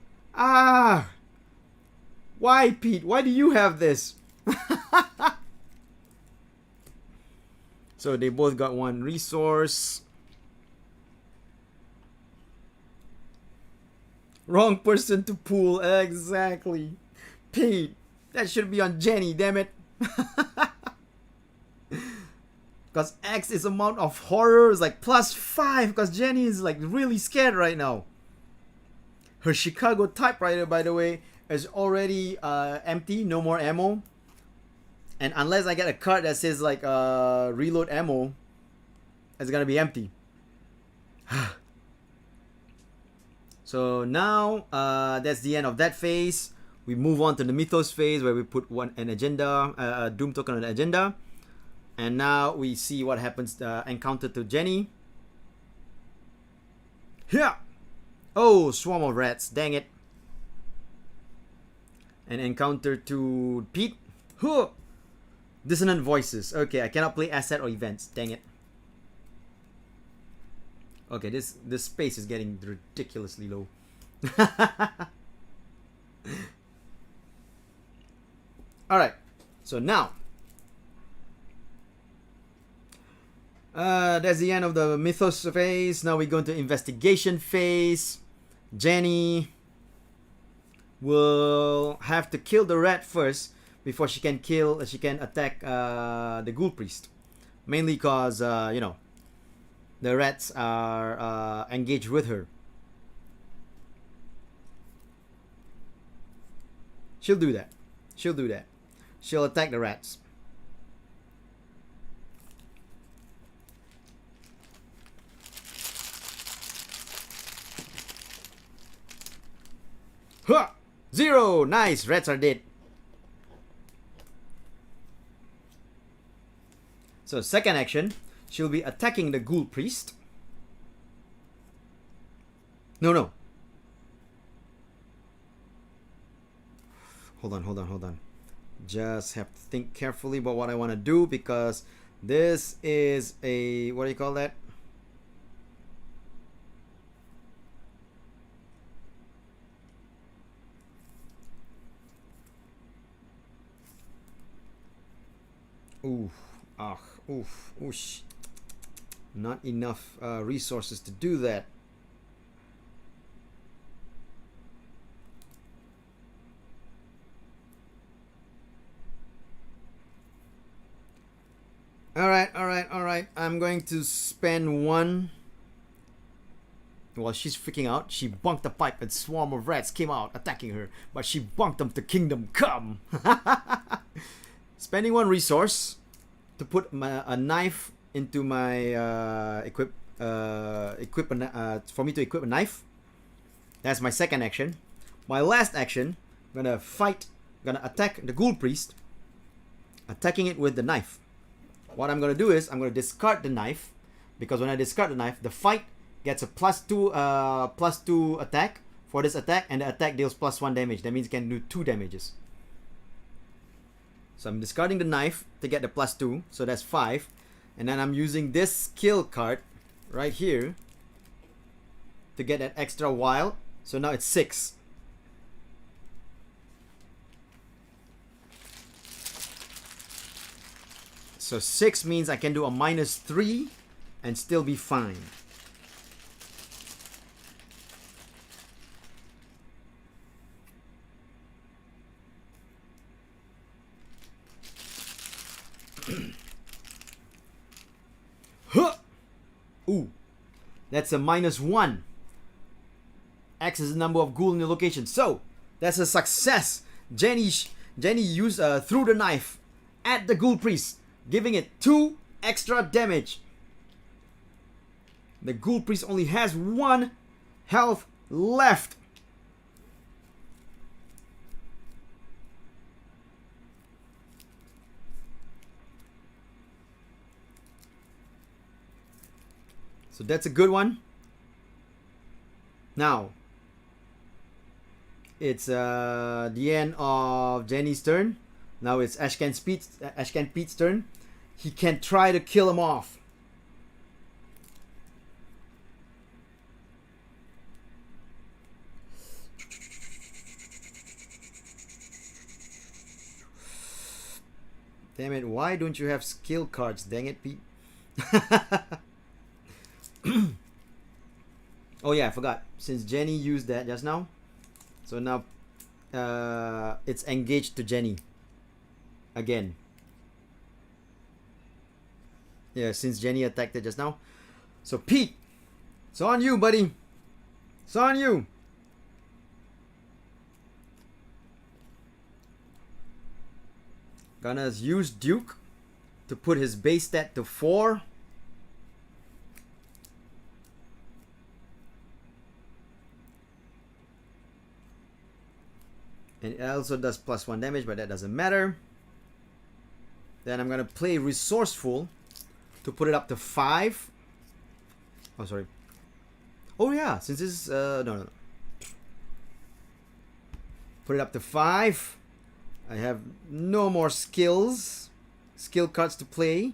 Why, Pete? Why do you have this? So they both got 1 resource. Wrong person to pull. Exactly. Pete, that should be on Jenny, damn it. Because X is amount of horror is like +5, because Jenny is like really scared right now. Her Chicago typewriter, by the way, is already empty, no more ammo. And unless I get a card that says like reload ammo, it's gonna be empty. So now that's the end of that phase. We move on to the Mythos phase, where we put an agenda, a Doom token on the agenda. And now we see what happens. Encounter to Jenny. Yeah. Oh, swarm of rats. Dang it. An encounter to Pete. Huh. Dissonant voices. Okay, I cannot play asset or events. Dang it. Okay, this space is getting ridiculously low. Alright. So now. That's the end of the Mythos phase. Now we go into investigation phase. Jenny will have to kill the rat first before she can attack the Ghoul Priest. Mainly because you know, the rats are engaged with her. She'll do that. She'll attack the rats. Huh! 0! Nice! Rats are dead. So second action, she'll be attacking the Ghoul Priest. No. Hold on. Just have to think carefully about what I want to do, because this is a, what do you call that? Oof, oof, oosh. Not enough resources to do that. Alright. I'm going to spend one. Well, she's freaking out. She bunked a pipe and swarm of rats came out attacking her, but she bunked them to kingdom come. Spending one resource to put a knife into my for me to equip a knife. That's my second action. My last action, I'm gonna attack the Ghoul Priest, attacking it with the knife. What I'm gonna do is I'm gonna discard the knife, because when I discard the knife, the fight gets a +2 attack for this attack, and the attack deals +1 damage. That means it can do 2 damages. So I'm discarding the knife to get the +2, so that's 5. And then I'm using this skill card right here to get that extra wild. So now it's 6. So 6 means I can do a -3 and still be fine. Huh! Ooh, that's a -1. X is the number of ghoul in the location. So that's a success. Jenny used threw the knife at the Ghoul Priest, giving it 2 extra damage. The Ghoul Priest only has 1 health left. So that's a good one. Now, it's the end of Jenny's turn. Now it's Ashcan Pete's turn. He can try to kill him off. Damn it, why don't you have skill cards? Dang it, Pete. Oh yeah, I forgot. Since Jenny used that just now, so now it's engaged to Jenny again. Yeah, since Jenny attacked it just now. So Pete, it's on you, buddy. It's on you. Gonna use Duke to put his base stat to 4. And it also does +1 damage, but that doesn't matter. Then I'm gonna play Resourceful to put it up to 5. Oh, sorry. Oh yeah, since this is no. Put it up to 5. I have no more skill cards to play.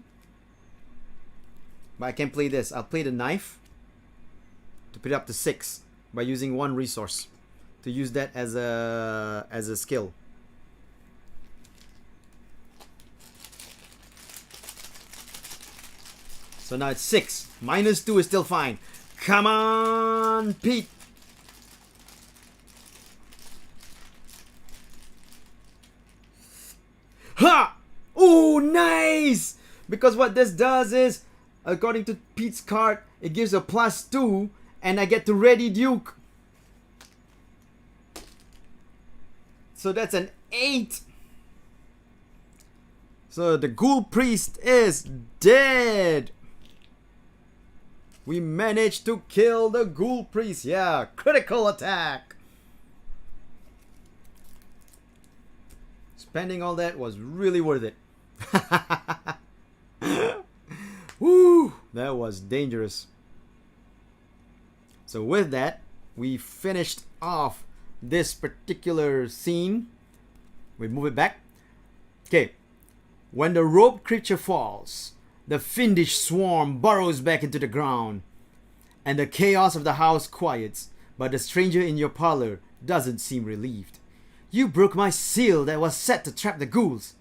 But I can play this. I'll play the knife to put it up to 6 by using 1 resource. To use that as a skill. So now it's 6. -2 is still fine. Come on, Pete. Ha! Oh, nice! Because what this does is, according to Pete's card, it gives a +2, and I get to ready Duke. So that's an 8. So the Ghoul Priest is dead. We managed to kill the Ghoul Priest. Yeah, critical attack. Spending all that was really worth it. Woo, that was dangerous. So with that, we finished off this particular scene. We move it back. Okay. When the robed creature falls, the fiendish swarm burrows back into the ground, and the chaos of the house quiets, but the stranger in your parlor doesn't seem relieved. You broke my seal that was set to trap the ghouls.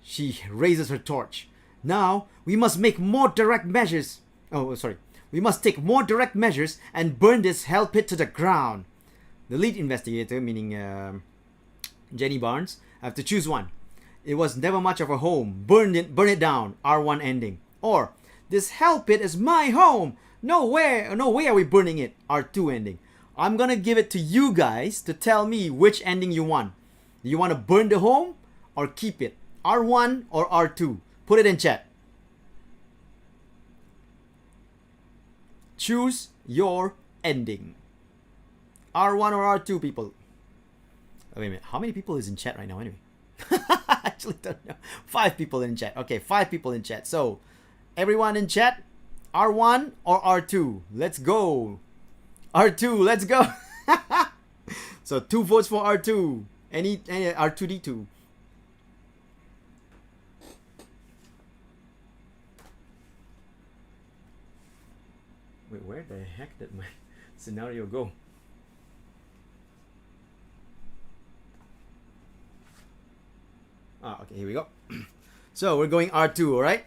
She raises her torch. Now we must make more direct measures. We must take more direct measures and burn this hell pit to the ground. The lead investigator, meaning Jenny Barnes, have to choose one. It was never much of a home. Burn it down. R1 ending. Or this hell pit is my home. No way are we burning it. R2 ending. I'm gonna give it to you guys to tell me which ending you want. Do you want to burn the home or keep it? R1 or R2? Put it in chat. Choose your ending. R1 or R2, people. Oh, wait a minute. How many people is in chat right now anyway? I actually don't know. 5 people in chat. Okay, 5 people in chat. So, everyone in chat, R1 or R2? Let's go. R2, let's go. So, 2 votes for R2. Any R2D2. Wait, where the heck did my scenario go? Okay, here we go. So we're going R2, alright?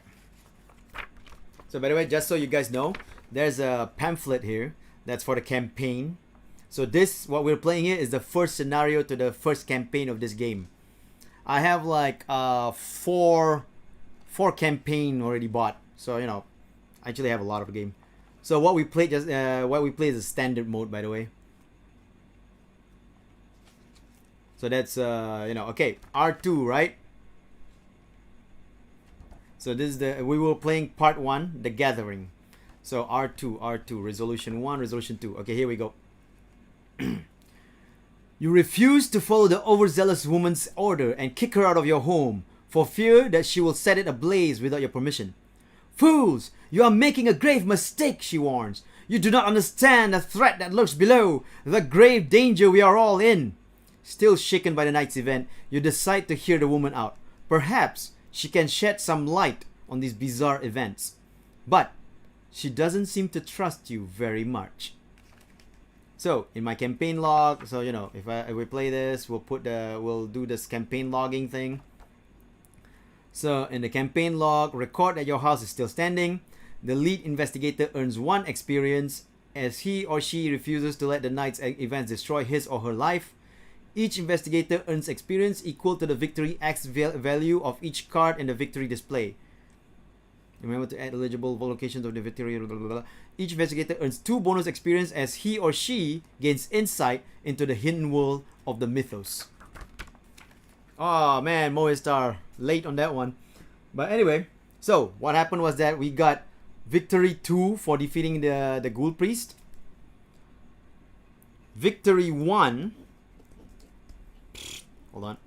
So by the way, just so you guys know, there's a pamphlet here that's for the campaign. So this, what we're playing here, is the first scenario to the first campaign of this game. I have like 4 campaign already bought. So you know, I actually have a lot of the game. So what we played is a standard mode, by the way. So that's okay, R2, right? So this is we were playing part 1, the gathering. So R2, resolution 1, resolution 2. Okay, here we go. You refuse to follow the overzealous woman's order and kick her out of your home for fear that she will set it ablaze without your permission. Fools! You are making a grave mistake, she warns. You do not understand the threat that lurks below, the grave danger we are all in. Still shaken by the night's event, you decide to hear the woman out. Perhaps she can shed some light on these bizarre events. But she doesn't seem to trust you very much. So in my campaign log, so you know, if we play this, we'll do this campaign logging thing. So in the campaign log, record that your house is still standing. The lead investigator earns 1 experience as he or she refuses to let the night's events destroy his or her life. Each investigator earns experience equal to the victory X value of each card in the victory display. Remember to add eligible locations of the victory. Blah, blah, blah. Each investigator earns 2 bonus experience as he or she gains insight into the hidden world of the mythos. Oh man, Moestar late on that one. But anyway, so what happened was that we got victory 2 for defeating the Ghoul Priest. Victory 1. Hold on.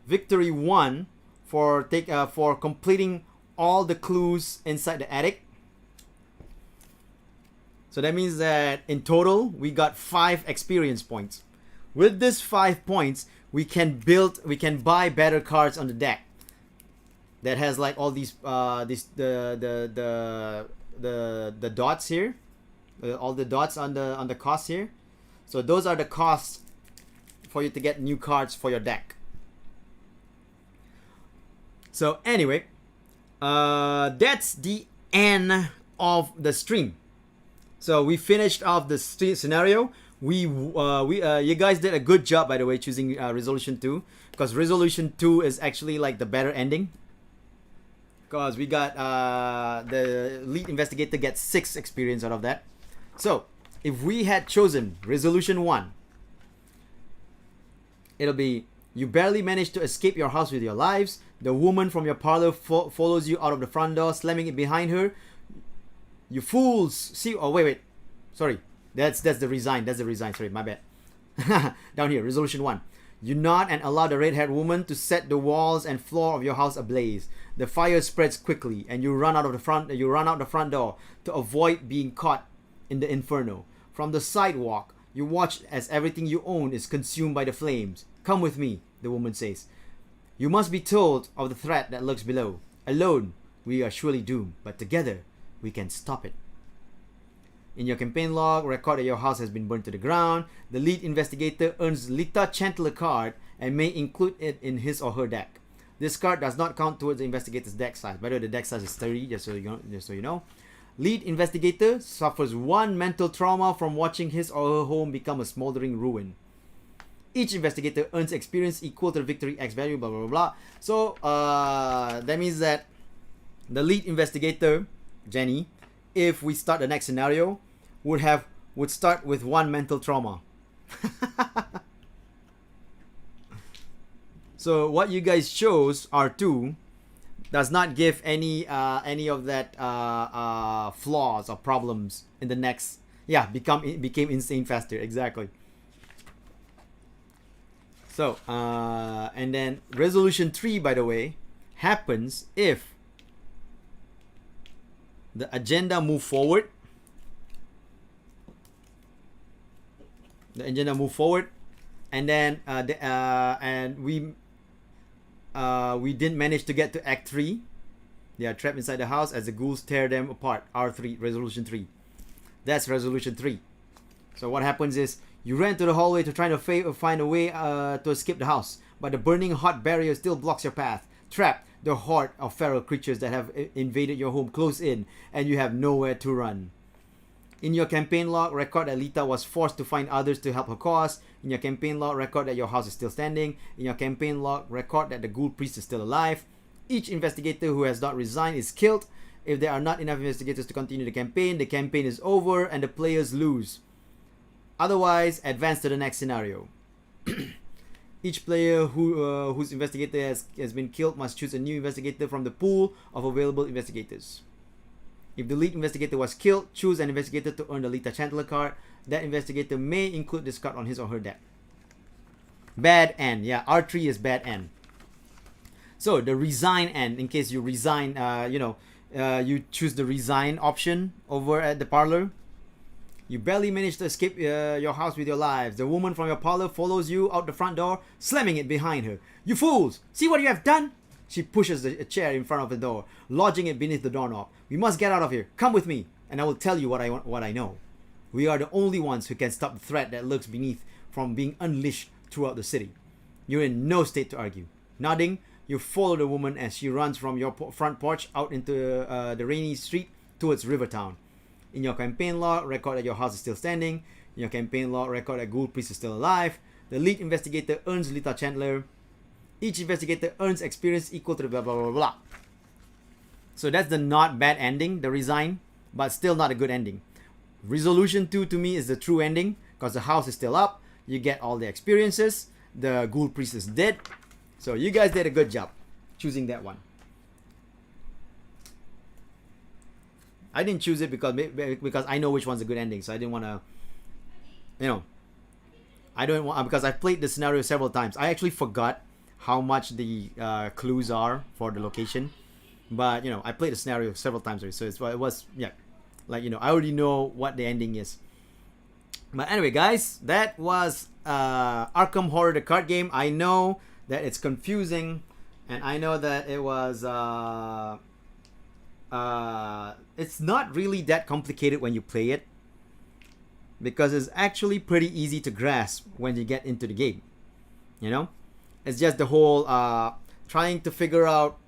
Victory 1 for completing all the clues inside the attic. So that means that in total we got 5 experience points. With this 5 points, we can buy better cards on the deck. That has like all these the dots here, all the dots on the cost here. So those are the costs for you to get new cards for your deck. So anyway, that's the end of the stream. So we finished off the scenario. You guys did a good job, by the way, choosing resolution 2, because resolution 2 is actually like the better ending. Because we got the lead investigator gets 6 experience out of that. So if we had chosen resolution 1, it'll be: you barely managed to escape your house with your lives. The woman from your parlor follows you out of the front door, slamming it behind her. You fools! See? Oh wait. Sorry, that's the resign. That's the resign. Sorry, my bad. Down here, resolution 1. You nod and allow the red-haired woman to set the walls and floor of your house ablaze. The fire spreads quickly, and you run out the front door to avoid being caught in the inferno. From the sidewalk, you watch as everything you own is consumed by the flames. Come with me, the woman says. You must be told of the threat that lurks below. Alone, we are surely doomed, but together, we can stop it. In your campaign log, record that your house has been burned to the ground. The lead investigator earns Lita Chandler card and may include it in his or her deck. This card does not count towards the investigator's deck size. By the way, the deck size is 30, just so you know. Lead investigator suffers 1 mental trauma from watching his or her home become a smoldering ruin. Each investigator earns experience equal to the victory X value, blah, blah, blah, blah. So, that means that the lead investigator, Jenny, if we start the next scenario, would start with 1 mental trauma. So, what you guys chose, R2, does not give any of that flaws or problems in the next. Yeah, became insane faster. Exactly. So, and then resolution 3, by the way, happens if the agenda move forward. The agenda move forward, and then we didn't manage to get to Act 3. They are trapped inside the house as the ghouls tear them apart. R3, resolution 3. That's resolution 3. So what happens is, you ran to the hallway to try to find a way to escape the house, but the burning hot barrier still blocks your path. Trapped, the horde of feral creatures that have invaded your home close in, and you have nowhere to run. In your campaign log, record that Lita was forced to find others to help her cause. In your campaign log, record that your house is still standing. In your campaign log, record that the Ghoul Priest is still alive. Each investigator who has not resigned is killed. If there are not enough investigators to continue the campaign is over and the players lose. Otherwise, advance to the next scenario. Each player whose investigator has been killed must choose a new investigator from the pool of available investigators. If the lead investigator was killed, choose an investigator to earn the Lita Chandler card. That investigator may include this card on his or her deck. Bad end. Yeah, R3 is bad end. So the resign end, in case you resign, you choose the resign option over at the parlor. You barely manage to escape your house with your lives. The woman from your parlor follows you out the front door, slamming it behind her. You fools! See what you have done? She pushes a chair in front of the door, lodging it beneath the doorknob. We must get out of here. Come with me, and I will tell you what I know. We are the only ones who can stop the threat that lurks beneath from being unleashed throughout the city. You're in no state to argue. Nodding, you follow the woman as she runs from your front porch out into the rainy street towards Rivertown. In your campaign log, record that your house is still standing. In your campaign log, record that Ghoul Priest is still alive. The lead investigator earns Lita Chandler. Each investigator earns experience equal to the blah blah blah blah. So that's the not bad ending, the resign, but still not a good ending. Resolution 2 to me is the true ending, because the house is still up. You get all the experiences. The Ghoul Priest is dead. So you guys did a good job choosing that one. I didn't choose it because I know which one's a good ending, so I didn't want to, I don't want, because I've played the scenario several times. I actually forgot how much the clues are for the location, but I played the scenario several times already, so it was I already know what the ending is. But anyway, guys, that was Arkham Horror, the card game. I know that it's confusing, and I know that it was it's not really that complicated when you play it, because it's actually pretty easy to grasp when you get into the game. It's just the whole trying to figure out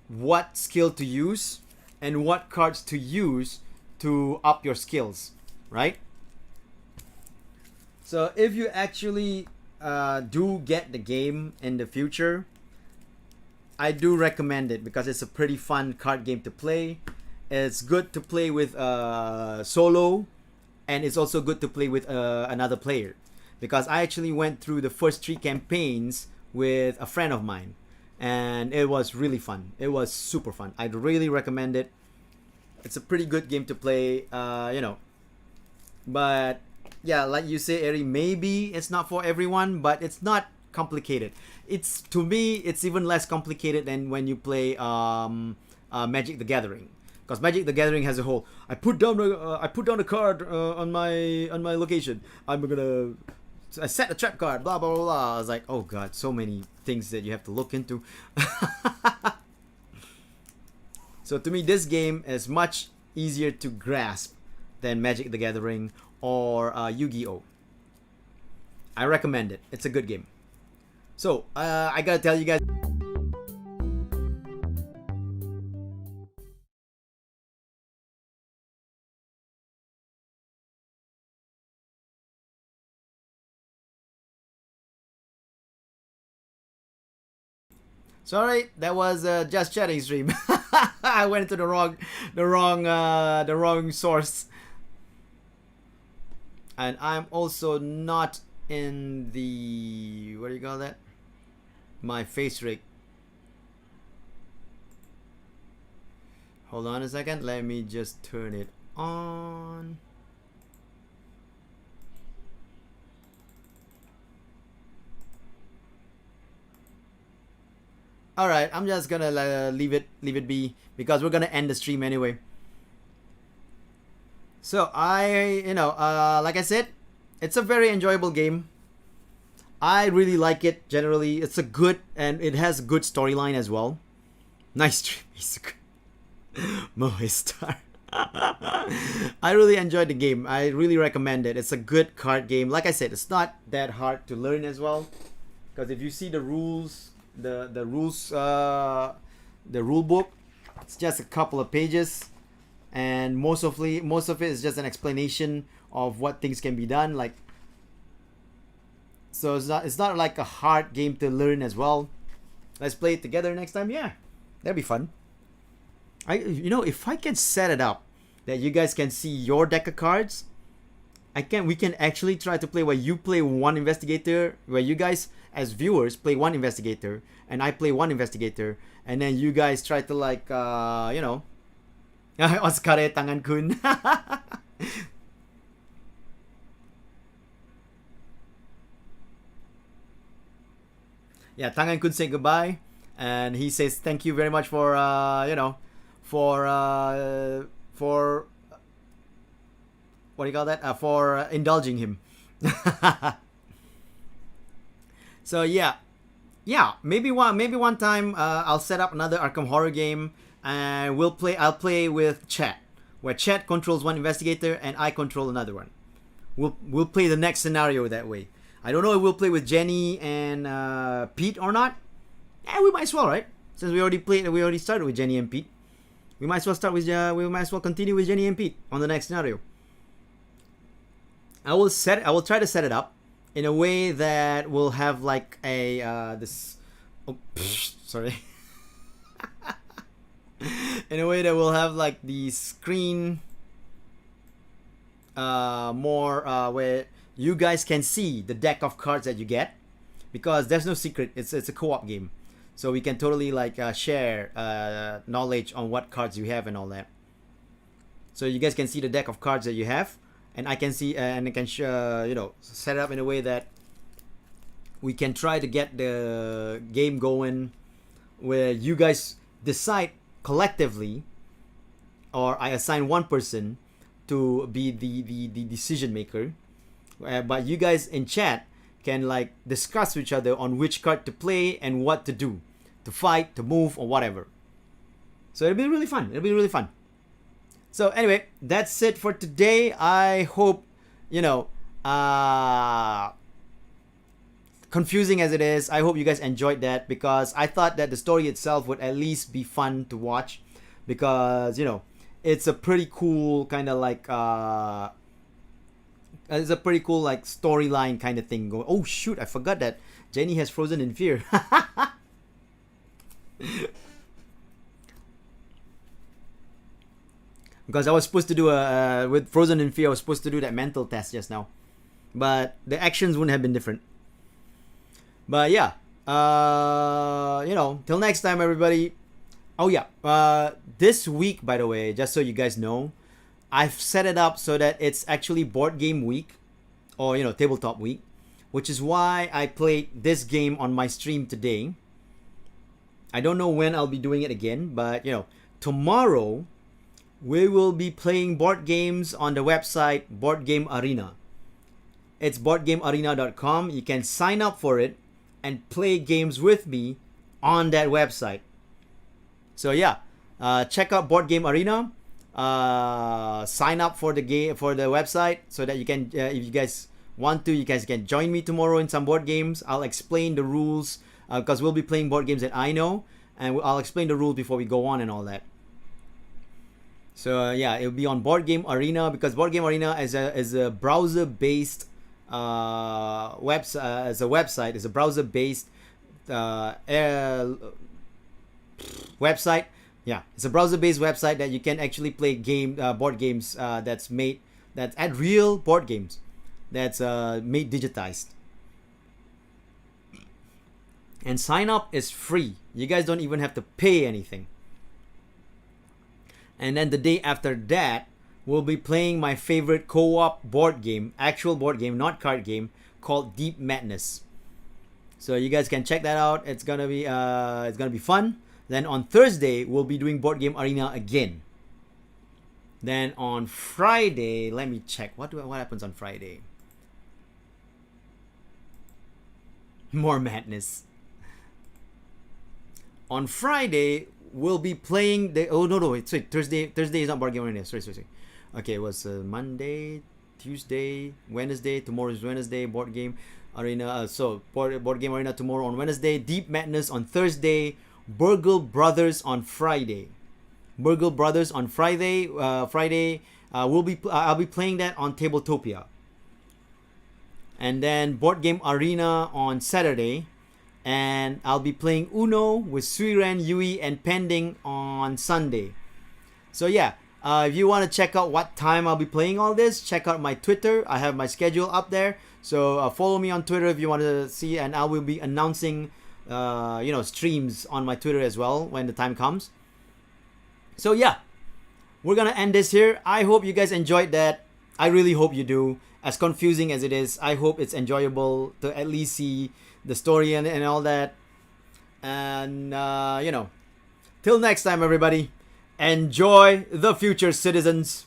what skill to use and what cards to use to up your skills, right? So if you actually do get the game in the future, I do recommend it because it's a pretty fun card game to play. It's good to play with solo, and it's also good to play with another player, because I actually went through the first 3 campaigns with a friend of mine, and it was really fun. It was super fun. I'd really recommend it. It's a pretty good game to play, but yeah, like you say, Eri, maybe it's not for everyone, but it's not complicated. To me, it's even less complicated than when you play Magic the Gathering, because Magic the Gathering has a whole, I put down a card on my location. I'm gonna I set a trap card, blah blah blah blah. I was like, oh god, so many things that you have to look into. So to me, this game is much easier to grasp than Magic the Gathering or Yu-Gi-Oh. I recommend it. It's a good game. So I gotta tell you guys. Sorry, that was just chatting stream. I went into the wrong source, and I'm also not in the, what do you call that? My face rig. Hold on a second. Let me just turn it on. All right, I'm just gonna leave it be because we're gonna end the stream anyway. So like I said, it's a very enjoyable game. I really like it generally. It's a good, and it has a good storyline as well. Nice stream, Mohistar. I really enjoyed the game. I really recommend it. It's a good card game. Like I said, it's not that hard to learn as well, because if you see the rules, the rule book, it's just a couple of pages, and most of it is just an explanation of what things can be done. Like, so it's not like a hard game to learn as well. Let's play it together next time. Yeah, that'd be fun. If I can set it up that you guys can see your deck of cards, we can actually try to play where you play one investigator, where you guys as viewers play one investigator and I play one investigator, and then you guys try to Oscar tangan kun. Yeah, Tangan could say goodbye, and he says thank you very much for for what do you call that? For indulging him. So yeah, maybe one time I'll set up another Arkham horror game, and I'll play with chat, where chat controls one investigator and I control another one. We'll play the next scenario that way. I don't know if we'll play with Jenny and Pete or not. Yeah, we might as well, right? Since we already started with Jenny and Pete. We might as well continue with Jenny and Pete on the next scenario. I will try to set it up in a way that will have like a sorry. In a way that will have like the screen more where you guys can see the deck of cards that you get, because there's no secret. It's a co-op game, so we can totally share knowledge on what cards you have and all that. So you guys can see the deck of cards that you have, and I can see and I can set it up in a way that we can try to get the game going, where you guys decide collectively, or I assign one person to be the decision maker. But you guys in chat can discuss with each other on which card to play and what to do, to fight, to move, or whatever. So it'll be really fun. So anyway, that's it for today. I hope, confusing as it is, I hope you guys enjoyed that, because I thought that the story itself would at least be fun to watch, because it's a pretty cool kind of it's a pretty cool storyline kind of thing going. Oh shoot, I forgot that Jenny has Frozen in Fear. Because I was supposed to do with Frozen in Fear, I was supposed to do that mental test just now, but the actions wouldn't have been different. But yeah, till next time, everybody. Oh yeah, this week, by the way, just so you guys know, I've set it up so that it's actually board game week, or tabletop week, which is why I played this game on my stream today. I don't know when I'll be doing it again, but tomorrow we will be playing board games on the website Board Game Arena. It's boardgamearena.com. You can sign up for it and play games with me on that website. So yeah, check out Board Game Arena. Sign up for the website so that you can, if you guys want to, you guys can join me tomorrow in some board games. I'll explain the rules because we'll be playing board games that I know, and I'll explain the rules before we go on and all that. So yeah, it'll be on Board Game Arena because Board Game Arena is a browser based website. It's a browser based website. Yeah, it's a browser-based website that you can actually play board games that's at real board games that's made digitized. And sign up is free. You guys don't even have to pay anything. And then the day after that, we'll be playing my favorite co-op board game, actual board game, not card game, called Deep Madness. So you guys can check that out. It's gonna be fun. Then on Thursday, we'll be doing Board Game Arena again. Then on Friday, let me check. What happens on Friday? More madness. On Friday, we'll be playing the... Oh, no, wait. Thursday is not Board Game Arena. Sorry. Okay, it was Monday, Tuesday, Wednesday. Tomorrow is Wednesday, Board Game Arena. Board Game Arena tomorrow on Wednesday. Deep Madness on Thursday. Burgle Brothers on Friday. I'll be playing that on Tabletopia. And then Board Game Arena on Saturday. And I'll be playing Uno with Suiren, Yui, and Pending on Sunday. So yeah, if you want to check out what time I'll be playing all this, check out my Twitter. I have my schedule up there. So follow me on Twitter if you want to see, and I will be announcing streams on my Twitter as well when the time comes. So yeah, we're gonna end this here. I hope you guys enjoyed that. I really hope you do. As confusing as it is, I hope it's enjoyable to at least see the story and all that. And till next time, everybody, enjoy the future, citizens.